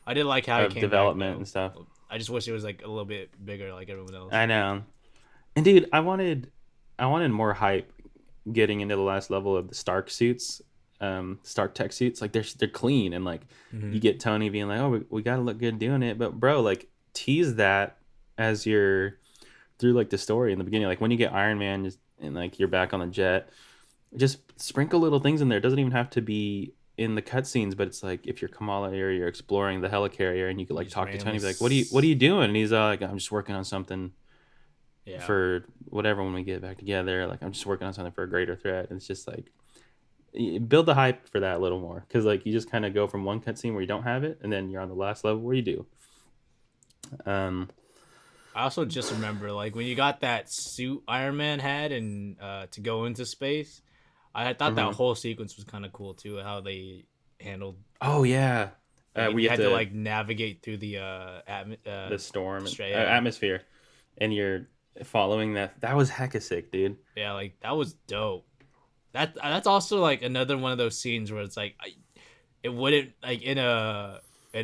I did like how he
of
came back
development and
though.
stuff.
I just wish it was like a little bit bigger, like everyone else.
I know. And dude, I wanted more hype getting into the last level of the Stark suits, Stark tech suits. Like they're clean, and like
Hmm.
you get Tony being like, "Oh, we gotta look good doing it," but bro, like tease that as you're through like the story in the beginning. Like when you get Iron Man, just and like you're back on the jet, just sprinkle little things in there. It doesn't even have to be in the cutscenes, but it's like if you're Kamala or you're exploring the helicarrier, and you could
You
like
just
talk to
randomly,
Tony, be like, "What are you doing?" And he's like, "I'm just working on something
yeah.
for whatever when we get back together. Like I'm just working on something for a greater threat." And it's just like build the hype for that a little more, because like you just kind of go from one cutscene where you don't have it, and then you're on the last level where you do. Um,
I also just remember like when you got that suit Iron Man had and to go into space. I thought that
mhm.
whole sequence was kind of cool too. How they handled
Oh yeah,
like and
we
you
have
had to
to
like navigate through the
the storm and
yeah,
atmosphere, and you're following that. That was hecka sick, dude.
yeah, like that was dope. That's also like another one of those scenes where it's like it wouldn't like in a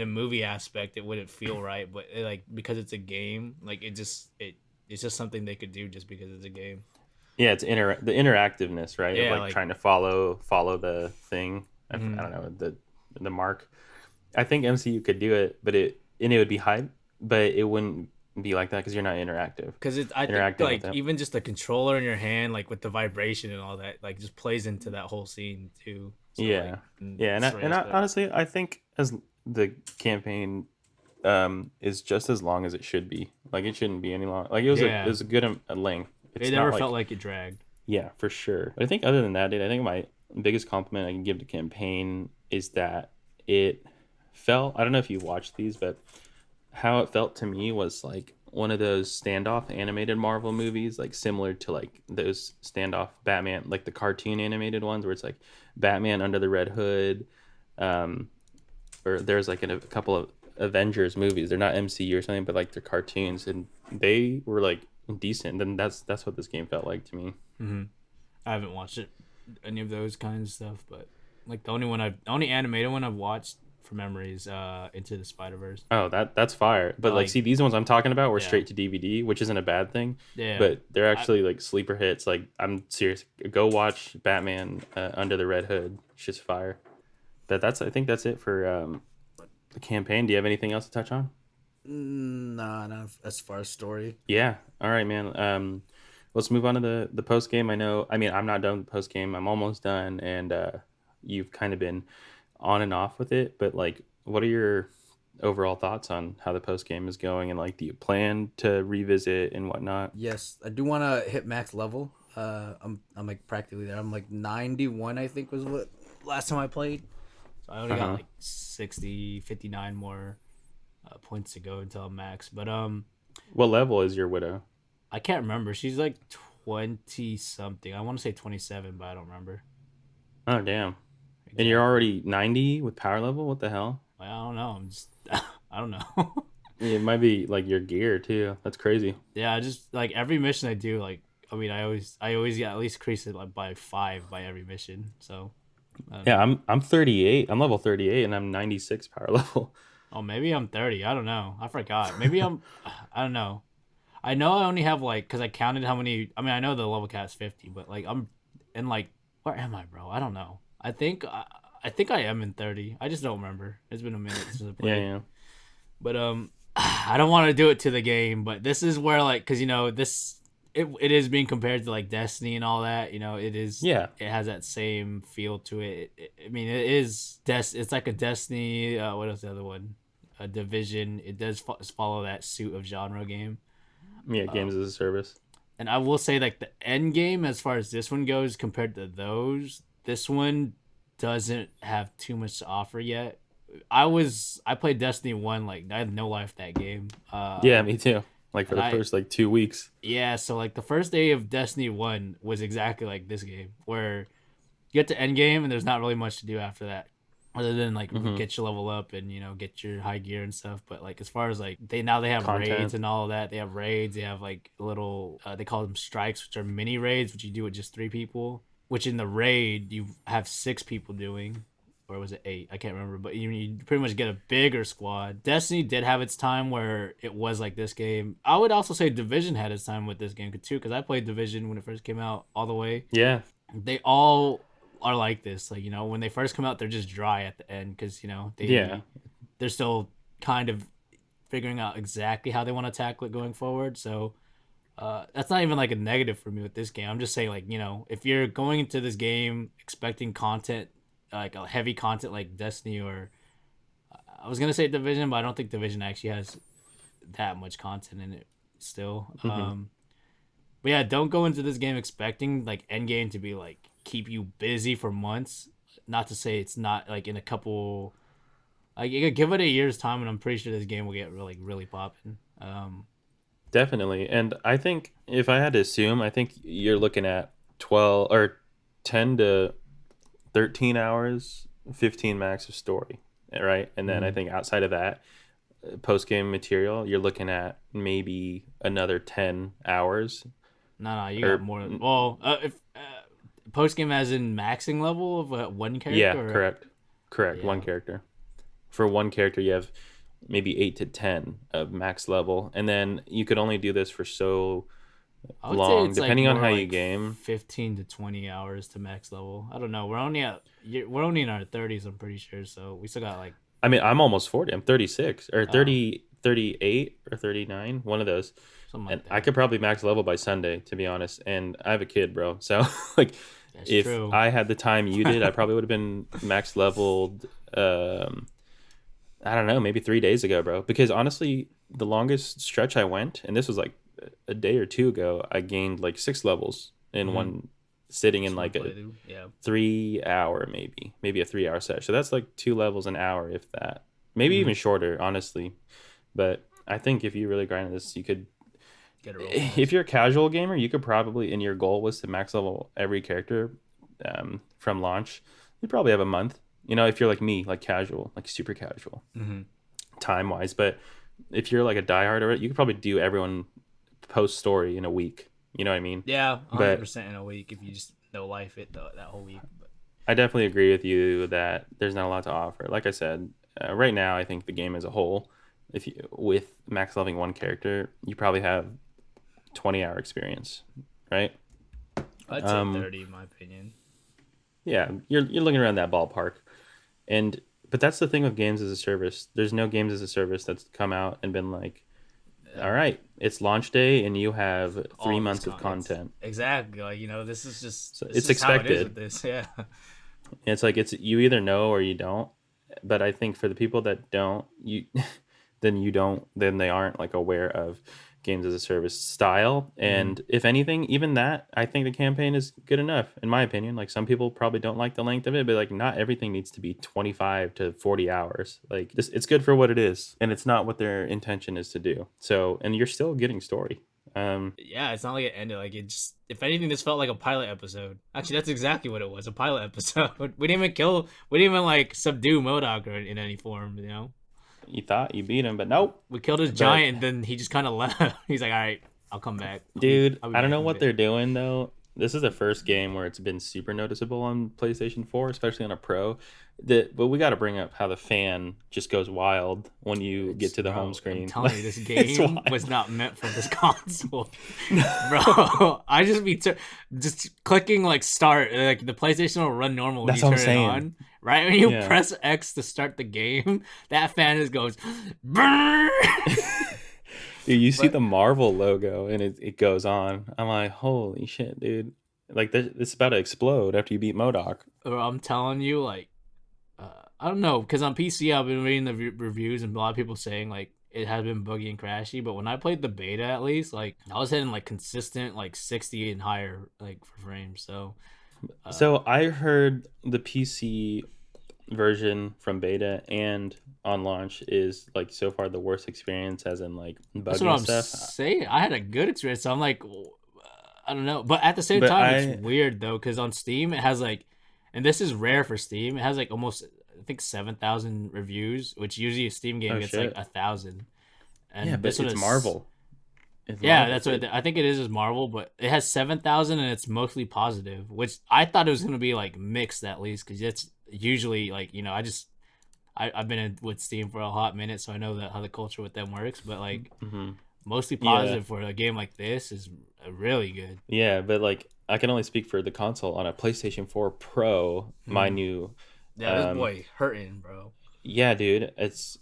movie aspect it wouldn't feel right, but like because it's a game, like it's just something they could do just because it's a game.
Yeah, it's the interactiveness, right? Of
Yeah,
like
like
trying to follow the thing. I
mhm.
don't know the mark. I think MCU could do it, but it would be hype, but it wouldn't be like that because you're not
Because I think
interacting with
like
it.
even just the controller in your hand, like with the vibration and all that, like just plays into that whole scene too. So like
Yeah,
in
yeah,
that story aspect.
honestly, I think as the campaign is just as long as it should be. Like it shouldn't be any long. Like it
Yeah,
was a good length.
it
It's not
never felt
like
like it dragged.
yeah, for sure. But I think other than that, dude, I think my biggest compliment I can give to campaign is that it felt. I don't know if you watched these, but how it felt to me was like one of those standoff animated Marvel movies, like similar to like those standoff Batman, like the cartoon animated ones where it's like Batman under the Red Hood, um, or there's like a couple of Avengers movies. They're not MCU or something, but like they're cartoons, and they were like decent. And that's what this game felt like to me.
Hmm. I haven't watched it, any of those kinds of stuff, but like the only animated one I've watched from memory is Into the Spider Verse.
Oh, that's fire. But like,
Like
see, these ones I'm talking about were
yeah,
straight to DVD, which isn't a bad thing.
yeah.
But they're
I
actually like sleeper hits. Like, I'm serious. Go watch Batman Under the Red Hood. It's just fire. But I think that's it for the campaign. Do you have anything else to touch on?
Nah, not as far as story.
Yeah. All right, man. Let's move on to the post game. I know. I mean, I'm not done with the post game. I'm almost done, and you've kind of been on and off with it. But like, what are your overall thoughts on how the post game is going, and like, do you plan to revisit and whatnot?
Yes, I do want to hit max level. I'm like practically there. I'm like 91, I think was what last time I played. So I only
Uh
got
huh.
like 60, 59 more points to go until I'm max. But
What level is your widow?
I can't remember. She's like 20 something. I want to say 27, but I don't remember
Oh damn! And you're
exactly.
already 90 with power level. What the hell?
Like, I don't know. I'm just I don't know.
It might be like your gear too. That's crazy.
Yeah, I just like every mission I do, like I mean, I always get at least increase it like by 5 by every mission. So I don't
Yeah,
know.
I'm 38. I'm level 38, and I'm 96 power level.
Oh, maybe I'm 30. I don't know. I forgot. Maybe I'm. I don't know. I know I only have like because I counted how many. I mean, I know the level cap is 50, but like I'm in like where am I, bro? I don't know. I think I am in 30. I just don't remember. It's been a minute since I
Yeah,
played.
yeah,
But I don't want to do it to the game. But this is where like because you know this it is being compared to like Destiny and all that. You know
yeah.
it has that same feel to it. I mean it is it's like a Destiny. What is the other one? A Division. It does follow that suit of genre game.
Yeah, games
Um,
as a service.
and I will say like the end game as far as this one goes compared to those, this one doesn't have too much to offer yet. I played Destiny 1 like I had no life that game.
Yeah, me too. Like for
And
the
I
first like 2 weeks.
yeah, so like the first day of Destiny 1 was exactly like this game where you get to end game and there's not really much to do after that other than like
Hmm.
get your level up and you know get your high gear and stuff. But like as far as like they have raids
Content.
and all of that. They have raids. They have like little they call them strikes, which are mini raids, which you do with just 3 people. Which in the raid you have 6 people doing, or was it 8? I can't remember. But you pretty much get a bigger squad. Destiny did have its time where it was like this game. I would also say Division had its time with this game too, because I played Division when it first came out all the way.
Yeah,
They all are like this. Like you know, when they first come out, they're just dry at the end because you know
yeah.
they're still kind of figuring out exactly how they want to tackle it going forward. So that's not even like a negative for me with this game. I'm just saying like you know if you're going into this game expecting content like a heavy content like Destiny or I was gonna say Division, but I don't think Division actually has that much content in it still.
Hmm.
But yeah, don't go into this game expecting like end game to be like keep you busy for months. Not to say it's not like in a couple. Like you could give it a year's time, and I'm pretty sure this game will get really popping.
Definitely. And I think if I had to assume, I think you're looking at 12 or 10 to 13 hours, 15 max of story, right? And then I
Mhm.
think outside of that, post game material, you're looking at maybe another 10 hours
No, you got
or
more. Well, if post game as in maxing level of one
yeah,
character, or
correct. Correct. One
yeah,
character. For one character, you have maybe 8 to 10 of max level. And then you could only do this for so
I would say
long,
it's like
depending on
more
how you
like
game.
15 to 20 hours to max level. I don't know. We're only in our 30s. I'm pretty sure. So we still got like
I mean, I'm almost 40. I'm 36 or
oh
30, 38 or 39, one of those.
something
And
like
I
that.
could probably max level by Sunday, to be honest. And I have a kid, bro. So, like,
That's
if
true.
I had the time you did, I probably would have been max leveled. I don't know, maybe 3 days ago, bro. Because honestly, the longest stretch I went, and this was like a day or two ago, I gained like 6 levels in
Mm-hmm.
one sitting in
Just one
like a
playthrough. Yeah.
3 hour, maybe a 3 hour set. So that's like 2 levels an hour, if that. Maybe
Mm-hmm.
even shorter, honestly. But I think if you really grind this, you could.
Get it real
If
fast.
you're a casual gamer, you could probably, and your goal was to max level every character from launch, you probably have a month. You know, if you're like me, like casual, like super casual,
Mm-hmm.
time wise. But if you're like a diehard of it, you could probably do everyone post story in a week. You know what I mean?
Yeah,
But
100% in a week if you just no life it that whole week. But
I definitely agree with you that there's not a lot to offer. Like I said, right now, I think the game as a whole, if you with max leveling one character, you probably have 20-hour experience, right?
I'd say
Um,
30 in my opinion.
yeah, you're looking around that ballpark, and but that's the thing with games as a service. There's no games as a service that's come out and been like, all right, it's launch day, and you have three
All this
months of
it's
content.
exactly like this is
So
this
it's
is how it is with
expected.
this. Yeah.
It's like it's you either know or you don't. But I think for the people that don't, you then you don't then they aren't like aware of games as a service style.
Mm-hmm.
And if anything, even that, I think the campaign is good enough in my opinion. Like some people probably don't like the length of it, but like not everything needs to be 25 to 40 hours. Like this it's good for what it is, and it's not what their intention is to do. So, and you're still getting story.
Yeah, it's not like it ended. Like it just, if anything, this felt like a pilot episode. Actually, that's exactly what it was—a pilot episode. We didn't even like subdue Modok or in any form.
You thought you beat him, but nope.
We killed his
But
giant, and then he just kind of left. He's like, "All right, I'll come back.
dude,
I'll be
I don't
back
know
in a
what
bit."
they're doing though. This is the first game where it's been super noticeable on PlayStation 4, especially on a Pro. But we got to bring up how the fan just goes wild when you get
It's
to the home
bro. I'm
screen.
telling you, this
It's
game was
wild.
not meant for this console, bro. I just be just clicking like start. Like the PlayStation will run normal when
That's
you
what I'm
turn it
saying.
on. Right when you
Yeah.
press X to start the game, that fan just goes. Brrr!
Dude, you see
But
the Marvel logo and it goes on. I'm like, holy shit, dude. Like this is about to explode after you beat Modoc.
bro, I'm telling you, like, I don't know, because on PC I've been reading the reviews and a lot of people saying like it has been buggy and crashy. But when I played the beta, at least like I was hitting like consistent like 60 and higher like for frames. So uh,
So I heard the PC version from beta and on launch is like so far the worst experience as in like
that's
buggy
what
and
I'm
stuff.
saying. I had a good experience. So I'm like, I don't know, but at the same
But
time, it's
I
weird though because on Steam it has like, and this is rare for Steam. It has like almost I think 7,000 reviews, which usually a Steam game
oh
gets like
shit.
1,000.
Yeah,
And
but
this one
it's
is
Marvel. It's
yeah,
Marvel,
that's what
dude.
I think it is Marvel, but it has 7,000 and it's mostly positive, which I thought it was gonna be like mixed at least because it's usually like I've been in with Steam for a hot minute, so I know that how the culture with them works. But like
Hmm.
mostly
Yeah.
positive for a game like this is really good.
Yeah, but like I can only speak for the console on a PlayStation 4 Pro, my
Mm.
new
Yeah, this
um
boy hurting, bro.
yeah, dude, it's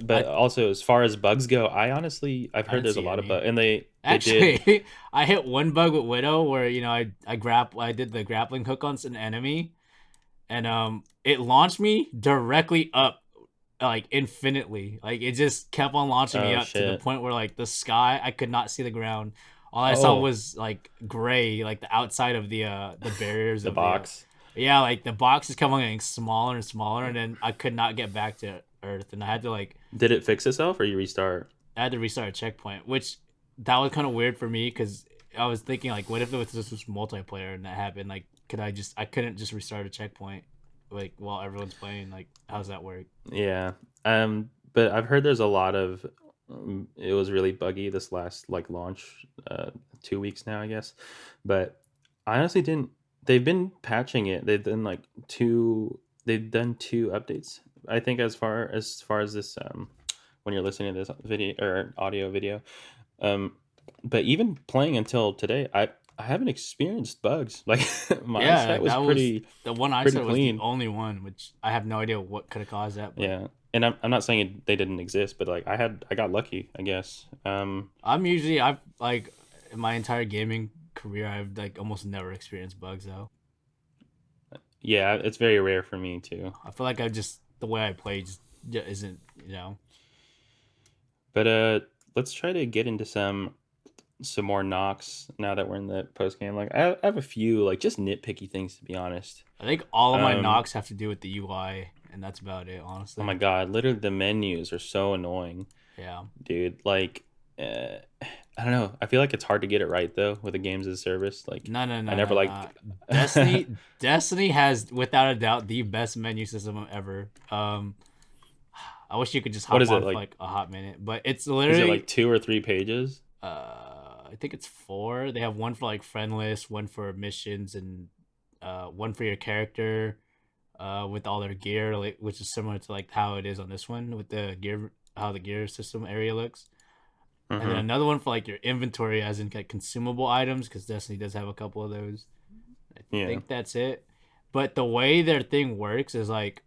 but
I
also as far as bugs go, I've
I
heard
didn't
there's a
see
lot of
any.
bugs and they did
Actually, I hit one bug with Widow where I did the grappling hook on an enemy and it launched me directly up like infinitely. Like it just kept on launching me
oh
up to the
shit.
point where like the sky I could not see the ground. All I saw
Oh,
was like gray, like the outside of the barriers
the
of the
box.
yeah, like the box is coming getting smaller and smaller, and then I could not get back to Earth, and
Did it fix itself or you restart?
I had to restart a checkpoint, which that was kind of weird for me because I was thinking like, what if it was just multiplayer and that happened? Like, I couldn't just restart a checkpoint like while everyone's playing. Like, how's that work?
Yeah. But I've heard there's a lot of it was really buggy this last like launch 2 weeks now, I guess. But I honestly didn't they've been patching it. They've done two updates. I think as far as this when you're listening to this video or audio video. Um but even playing until today, I haven't experienced bugs. Like my
Yeah,
site was
that was
pretty
the one I
pretty
said was the
clean.
only one, which I have no idea what could have caused that, but
Yeah, and I'm not saying they didn't exist, but like I got lucky, I guess.
I've like in my entire gaming career, I've like almost never experienced bugs though.
Yeah, it's very rare for me too.
I feel like I just the way I play just isn't
But let's try to get into some more knocks now that we're in the post game. Like I have a few like just nitpicky things to be honest.
I think all of my
Um,
knocks have to do with the UI, and that's about it,
oh my
honestly.
god, literally the menus are so annoying,
Yeah.
dude. Like, uh, I don't know. I feel like it's hard to get it right though with the games as a service. Like,
No, no,
I
no,
never
no,
liked.
no. Destiny has without a doubt the best menu system ever. I wish you could just
What
hop
is it
on for
like?
like a hot minute, but it's
Is it like
literally
2 or 3 pages?
I think it's four. They have one for like friend list, one for missions, and one for your character, with all their gear, like which is similar to like how it is on this one with the gear, how the gear system area looks. And then
Mm-hmm.
another one for like your inventory, as in like consumable items, because Destiny does have a couple of those. I
Yeah.
think that's it. But the way their thing works is like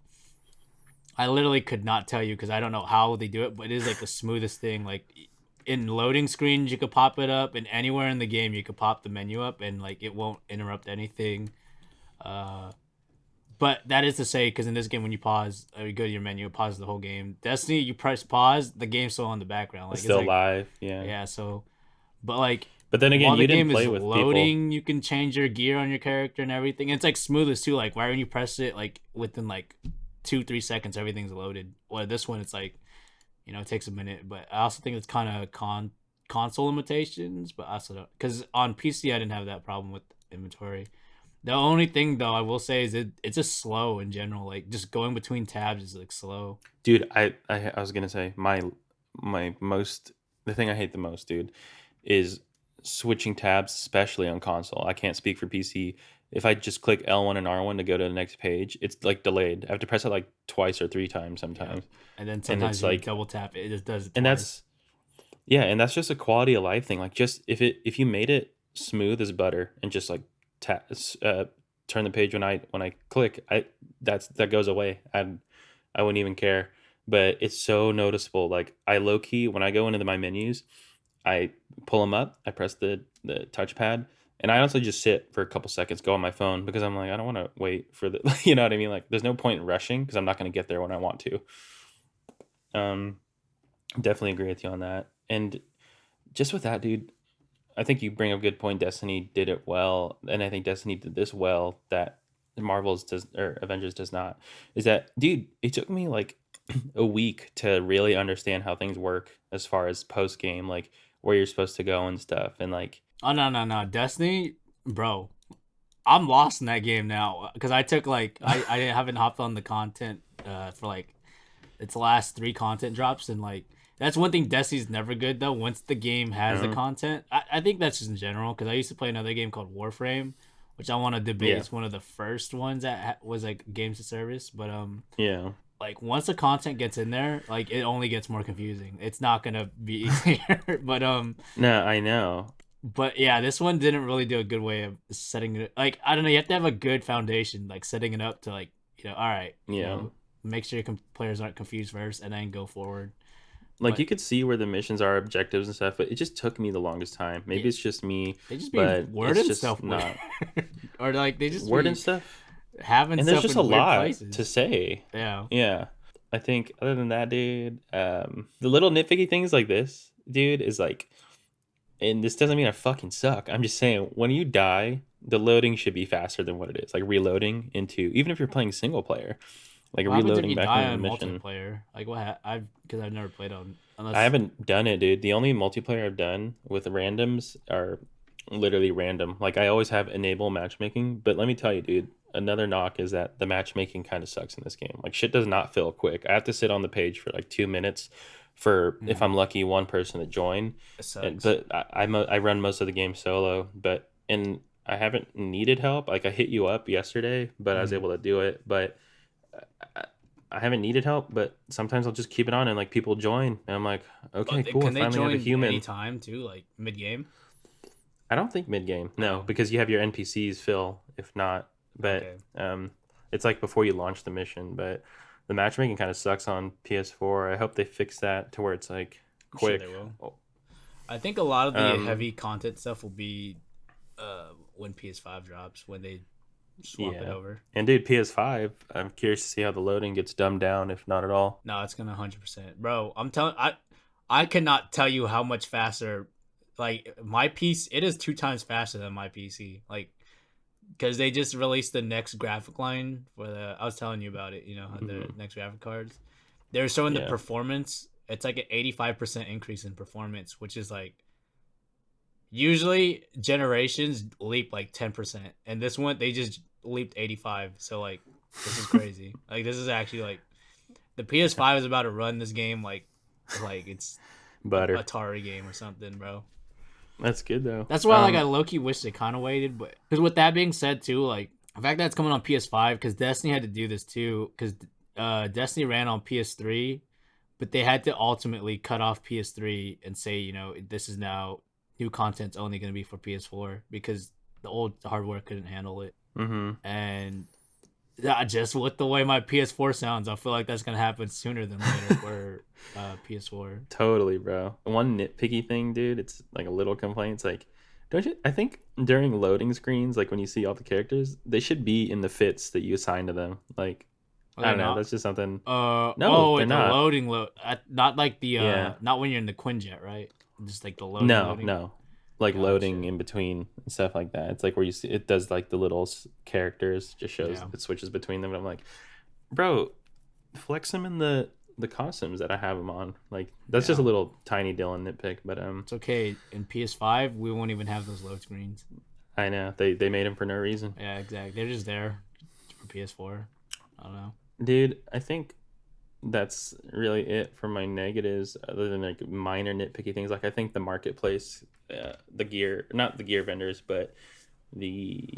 I literally could not tell you because I don't know how they do it, but it is like the smoothest thing. Like in loading screens, you could pop it up, and anywhere in the game, you could pop the menu up, and like it won't interrupt anything. Uh, but that is to say, because in this game, when you pause or you go to your menu, it pauses the whole game. Destiny, you press pause, the game's still on the background.
It's
Like it's
still
like
live. Yeah.
yeah, so but like
But then again,
while the
you didn't
game is
play with people.
loading, you can change your gear on your character and everything. And it's like smoothest too. Like right when you press it, like within like 2-3 seconds, everything's loaded. Or this one, it's like it takes a minute. But I also think it's kind of console limitations. But I also don't because on PC I didn't have that problem with inventory. The only thing though I will say is it's just slow in general. Like just going between tabs is like slow.
Dude, I was gonna say my most the thing I hate the most, dude, is switching tabs, especially on console. I can't speak for PC. If I just click L1 and R1 to go to the next page, it's like delayed. I have to press it like twice or 3 times
Yeah.
sometimes.
And then
And
sometimes
it's
you
like
double tap it, it just does it
and
twice.
that's yeah, and that's just a quality of life thing. Like just if you made it smooth as butter and just like tap turn the page when I click, that goes away. I wouldn't even care. But it's so noticeable. Like I low key when I go into my menus, I pull them up, I press the touchpad, and I also just sit for a couple seconds, go on my phone because I'm like I don't want to wait for the you know what I mean. Like there's no point in rushing because I'm not going to get there when I want to. Um, definitely agree with you on that. And just with that, dude, I think you bring up a good point. Destiny did it well, and I think Destiny did this well that Marvel's does or Avengers does not. Is that, dude? It took me like a week to really understand how things work as far as post game, like where you're supposed to go and stuff, and like
Oh no, no, no, Destiny, bro. I'm lost in that game now because I took like I haven't hopped on the content for like its last three content drops, and like that's one thing Destiny's never good though. Once the game has the
uh,
content, I think that's just in general because I used to play another game called Warframe, which I want to debate.
yeah,
It's one of the first ones that was like games to service, but
yeah.
like once the content gets in there, like it only gets more confusing. It's not gonna be easier,
No, I know.
but yeah, this one didn't really do a good way of setting it. Like I don't know, you have to have a good foundation, like setting it up to like all right,
Yeah,
make sure your players aren't confused first, and then go forward.
like
But
you could see where the missions are, objectives and stuff, but it just took me the longest time.
yeah,
Maybe it's just me,
they just be
but it's
wording
just
stuff weird,
not
or like they just
word and
be
stuff.
having
And there's
stuff
just a
in weird
lot to
places.
say.
Yeah,
Yeah. I think other than that, dude, the little nitpicky things like this, dude, is like and this doesn't mean I fucking suck. I'm just saying when you die, the loading should be faster than what it is. Like reloading into, even if you're playing single player, like
What happens if
reloading
you
back
die
into the
on
mission.
multiplayer? Like what? I've because I've never played on
I
unless.
haven't done it, dude. The only multiplayer I've done with randoms are literally random. Like I always have enable matchmaking, but let me tell you, dude, another knock is that the matchmaking kind of sucks in this game. Like shit does not fill quick. I have to sit on the page for like 2 minutes for if I'm lucky one person to join.
It
And
sucks.
but I run most of the game solo, but and I haven't needed help. Like I hit you up yesterday, but I was
Mm.
able to do it. But I, I haven't needed help, but sometimes I'll just keep it on and like people join, and I'm like, okay, cool. I
Can they
finally have a
join
human.
anytime too, like mid game?
I don't think mid game, no,
Oh,
because you have your NPCs fill. If not, but
okay.
it's like before you launch the mission. But the matchmaking kind of sucks on PS4. I hope they fix that to where it's like
I'm sure
quick.
they will.
Oh,
I think a lot of the
Um,
heavy content stuff will be when PS5 drops when they swap it
yeah,
over.
and dude, PS5. I'm curious to see how the loading gets dumbed down, if not at all.
No, it's gonna 100%, bro. I cannot tell you how much faster. Like my PC, it is 2 times faster than my PC. Like because they just released the next graphic line for the. I was telling you about it. You know the
Hmm.
next graphic cards. They're showing the
Yeah,
performance. It's like an 85% increase in performance, which is like usually generations leap like 10%, and this one they just leaped 85. So like this is crazy. Like this is actually like the PS5 is about to run this game like it's a
butter.
Atari game or something, bro.
That's good though.
That's why like I low key wish they kind of waited, but because with that being said too, like the fact that it's coming on PS5 because Destiny had to do this too because Destiny ran on PS3, but they had to ultimately cut off PS3 and say this is now new content's only going to be for PS4 because the old hardware couldn't handle it.
Hmm.
And just with the way my PS4 sounds, I feel like that's gonna happen sooner than later for PS4.
Totally, bro. One nitpicky thing, dude, it's like a little complaint. It's like, don't you? I think during loading screens, like when you see all the characters, they should be in the fits that you assign to them. Like,
Are
I
they
don't know.
not?
That's just something. No,
Oh,
they're
wait, the
not.
loading not like the
Yeah.
not when you're in the Quinjet, right? Just like the
No,
loading.
no. Like loading
Gotcha.
in between and stuff like that. It's like where you see it does like the little characters, just shows
Yeah.
it switches between them. And I'm like, bro, flex them in the costumes that I have them on. Like that's just a
Yeah.
little tiny Dylan nitpick, but
It's okay. In PS5, we won't even have those load screens.
I know they made him for no reason.
Yeah, exactly. They're just there for PS4. I don't know.
Dude, I think that's really it for my negatives, other than like minor nitpicky things. Like I think the marketplace, the gear, not the gear vendors, but the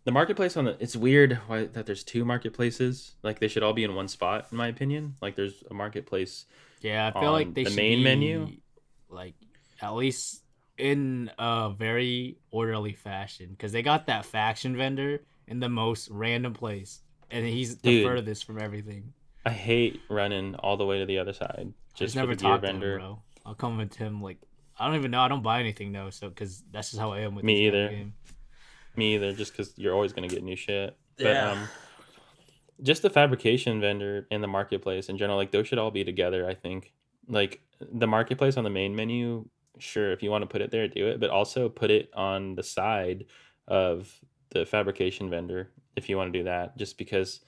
the marketplace on the it's weird why that there's two marketplaces. Like they should all be in one spot, in my opinion. Like there's a marketplace
Yeah, I feel like
on
they
the
should
main menu.
be like at least in a very orderly fashion because they got that faction vendor in the most random place, and he's the
Dude,
furthest from everything.
I hate running all the way to the other side
I just
just for
never
the gear
talked to him,
vendor.
bro. I'll come with him like I don't even know. I don't buy anything though, so because that's just how I am with this
Me
kind of
either.
game.
Me either, just because you're always gonna get new shit. But
Yeah.
just the fabrication vendor and the marketplace in general, like those should all be together. I think like the marketplace on the main menu, sure, if you want to put it there, do it, but also put it on the side of the fabrication vendor if you want to do that. Just because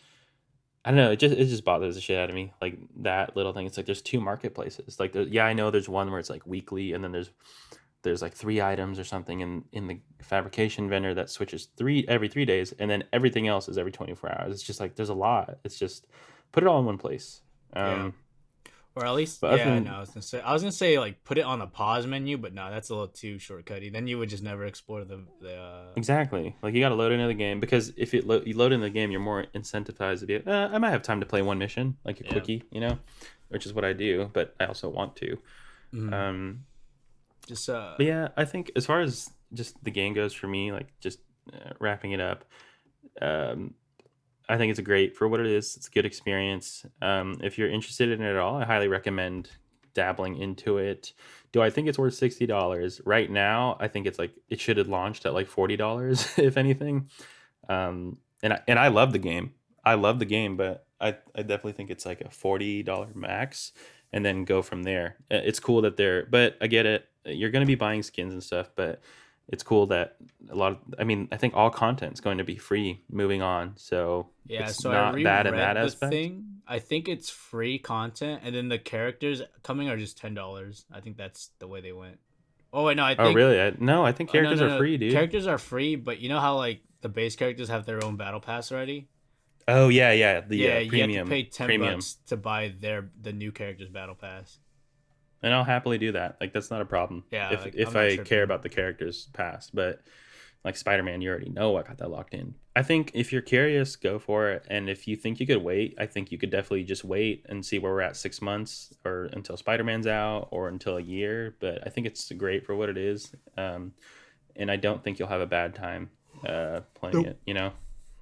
I don't know, it just bothers the shit out of me. Like that little thing. It's like there's two marketplaces. Like yeah, I know there's one where it's like weekly, and then there's like three items or something in the fabrication vendor that switches three every 3 days, and then everything else is every 24 hours. It's just like there's a lot. It's just put it all in one place.
Yeah. Or at least,
But other
yeah, no,
than
I was gonna say like put it on the pause menu, but no, that's a little too shortcutty. Then you would just never explore the.
exactly, like you got to load into the game, because if you load into the game, you're more incentivized to be. I might have time to play one mission, like a
Yeah.
quickie, which is what I do. But I also want to.
Mm.
Um,
Just
but yeah, I think as far as just the game goes for me, like just wrapping it up. Um, I think it's a great for what it is. It's a good experience. If you're interested in it at all, I highly recommend dabbling into it. Do I think it's worth $60 right now? I think it's like it should have launched at like $40, if anything. And I love the game. I love the game, but I definitely think it's like a $40 max, and then go from there. It's cool that they're, but I get it. you're going to be buying skins and stuff, but it's cool that I mean, I think all content is going to be free moving on. So
Yeah,
it's
so I
not bad in that
reread the
aspect.
thing. I think it's free content, and then the characters coming are just $10. I think that's the way they went. Oh wait, no, I
Oh,
think
really? No, I think
oh, no,
characters
no,
are
no.
free, dude.
Characters are free, but you know how like the base characters have their own battle pass already?
Oh, yeah, yeah. The
Yeah, you have to
premium,
pay ten
premium.
bucks to buy the new characters battle pass.
And I'll happily do that. Like that's not a problem
Yeah,
if
like I'm
if
not
I care
tripping.
about the characters past. But like Spider-Man, you already know I got that locked in. I think if you're curious, go for it. And if you think you could wait, I think you could definitely just wait and see where we're at 6 months or until Spider-Man's out or until a year. But I think it's great for what it is. And I don't think you'll have a bad time playing
Nope.
it, you know?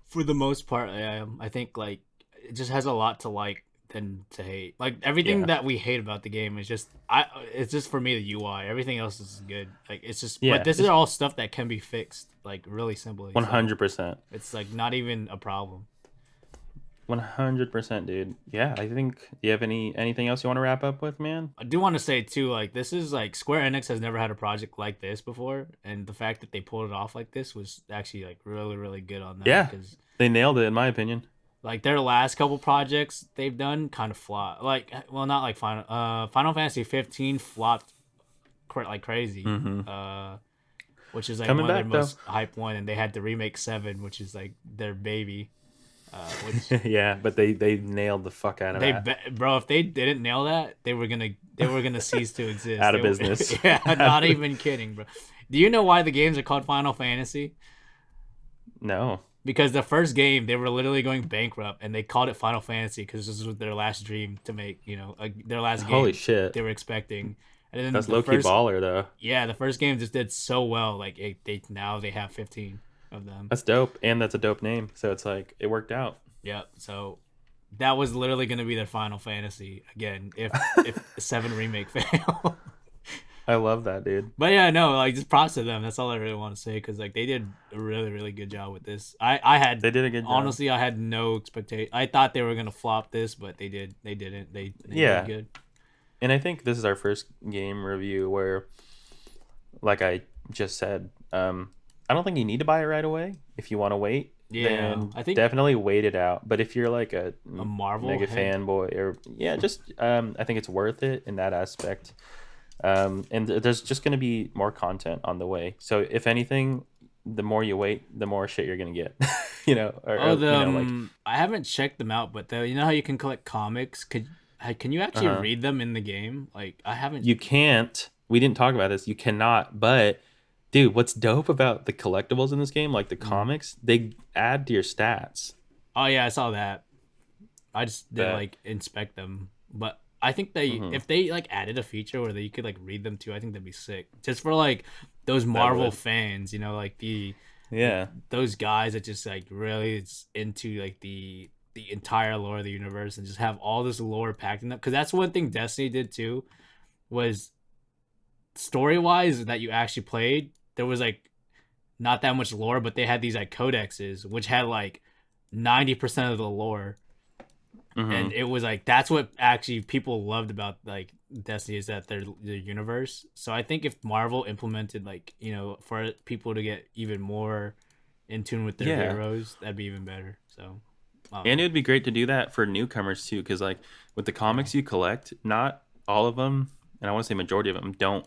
For the most part, I think like it just has a lot to like than to hate. Like everything
Yeah.
that we hate about the game is just I. It's just for me the UI. Everything else is good. Like it's just, but
Yeah.
this is
It's
all stuff that can be fixed like really simply. So
100%.
it's like not even a problem.
100%, dude. Yeah, I think. Do you have anything else you want to wrap up with, man?
I do want to say too, like this is like Square Enix has never had a project like this before, and the fact that they pulled it off like this was actually like really really good on them
Yeah,
because
they nailed it in my opinion.
like their last couple projects they've done kind of flop. Like well, not like Final Fantasy 15 flopped like crazy.
Hmm.
Which is like
Coming
one of their
back though.
most hyped one, and they had to remake 7, which is like their baby. Which
Yeah, but they nailed the fuck out of that.
bro, if they didn't nail that, they were gonna cease to exist.
Out of business.
Yeah,
Out
not
of-
even kidding, bro. Do you know why the games are called Final Fantasy?
no.
Because the first game they were literally going bankrupt, and they called it Final Fantasy because this was their last dream to make. You know, like their last
Holy
game
shit.
they were expecting. And then
That's low key baller though.
the first game just did so well. Like they have 15 of them.
That's dope, and that's a dope name. So it's like it worked out.
Yep. So that was literally going to be their Final Fantasy again if 7 remake fail.
I love that, dude.
But yeah, no, like just props to them. That's all I really want to say because like they did a really really good job with this. I had
They did a good job.
honestly I had no expectation. I thought they were gonna flop this, but they did. They didn't. They did
Yeah,
good.
and I think this is our first game review where, like I just said, I don't think you need to buy it right away. If you want to wait,
Yeah,
then
I think
definitely wait it out. But if you're like a
a Marvel
mega
head.
fanboy, or yeah, just I think it's worth it in that aspect. And there's just going to be more content on the way. So if anything, the more you wait, the more shit you're going to get.
Oh,
You know, like
I haven't checked them out, but you know how you can collect comics? Can you actually
uh
read them in the game? Like I haven't.
you can't. We didn't talk about this. You cannot. But dude, what's dope about the collectibles in this game, like the
Mm.
comics, they add to your stats.
Oh yeah, I saw that. I just didn't
That.
like inspect them, but I think they
Hmm.
if they like added a feature where you could like read them too, I think that'd be sick. Just for like those
That
Marvel
would.
fans, you know, like like
Yeah.
those guys that just like really is into like the entire lore of the universe and just have all this lore packed in them. Because that's one thing Destiny did too, was story wise that you actually played. There was like not that much lore, but they had these like codexes which had like 90% of the lore, and
Hmm.
it was like that's what actually people loved about like Destiny is that their universe. So I think if Marvel implemented like for people to get even more in tune with their
Yeah.
heroes, that'd be even better. So I don't
And
know.
it would be great to do that for newcomers too, because like with the
Yeah.
comics you collect, not all of them, and I want to say majority of them don't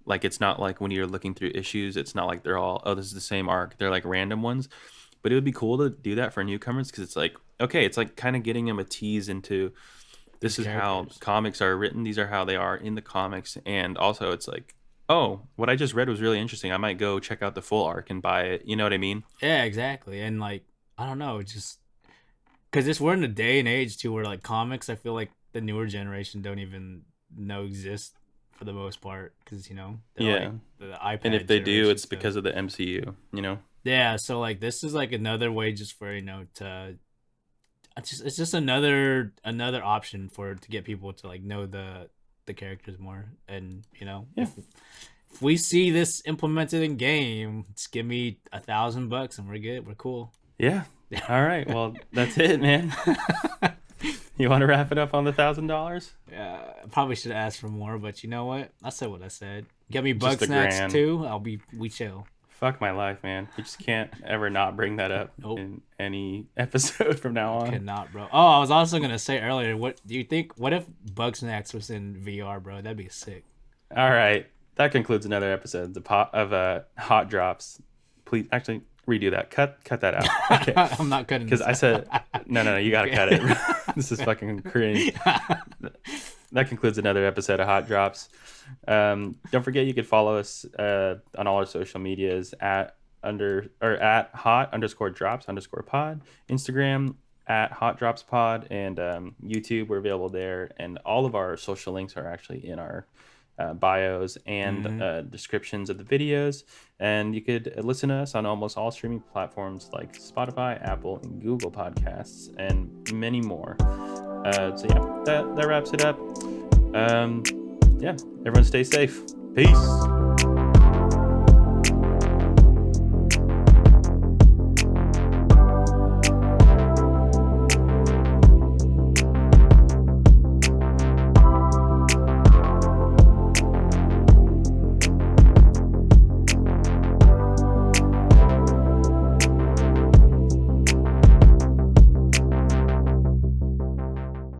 like. It's not like when you're looking through issues, it's not like they're all, oh, this is the same arc. They're like random ones. But it would be cool to do that for newcomers because it's like, okay, it's like kind of getting them a tease into
These
this is how
characters.
comics are written. These are how they are in the comics. And also, it's like, oh, what I just read was really interesting. I might go check out the full arc and buy it. You know what I mean?
Yeah, exactly. And like I don't know, just because this we're in a day and age too where like comics, I feel like the newer generation don't even know exist for the most part because they're
Yeah.
like the
And if
iPad
they do,
generation
it's
still.
because of the MCU, you know?
Yeah, so like this is like another way just for to it's just another option for to get people to like know the characters more, and
Yeah.
if we see this implemented in game, just give me $1,000 and we're good, we're cool.
Yeah. All right. Well, that's it, man. You want to wrap it up on the $1,000?
Yeah, I probably should have asked for more, but you know what? I said what I said. Get me
just
bug
the
snacks
gram.
too. We chill.
Fuck my life, man. We just can't ever not bring that up
Nope.
in any episode from now on.
Cannot, bro. Oh, I was also gonna say earlier. What do you think? What if bug snacks was in VR, bro? That'd be sick.
All right, that concludes another episode of Hot Drops. Please, actually, redo that. Cut that out. Okay,
I'm not cutting
because
this
I said no. You gotta cut it.
Okay.
This is fucking cringe. That concludes another episode of Hot Drops. Don't forget you could follow us on all our social medias at hot underscore drops underscore pod, Instagram at hot drops pod, and YouTube. We're available there, and all of our social links are actually in our bios and descriptions of the videos. And you could listen to us on almost all streaming platforms like Spotify, Apple, and Google Podcasts, and many more. So yeah, that wraps it up. Yeah, everyone stay safe. Peace.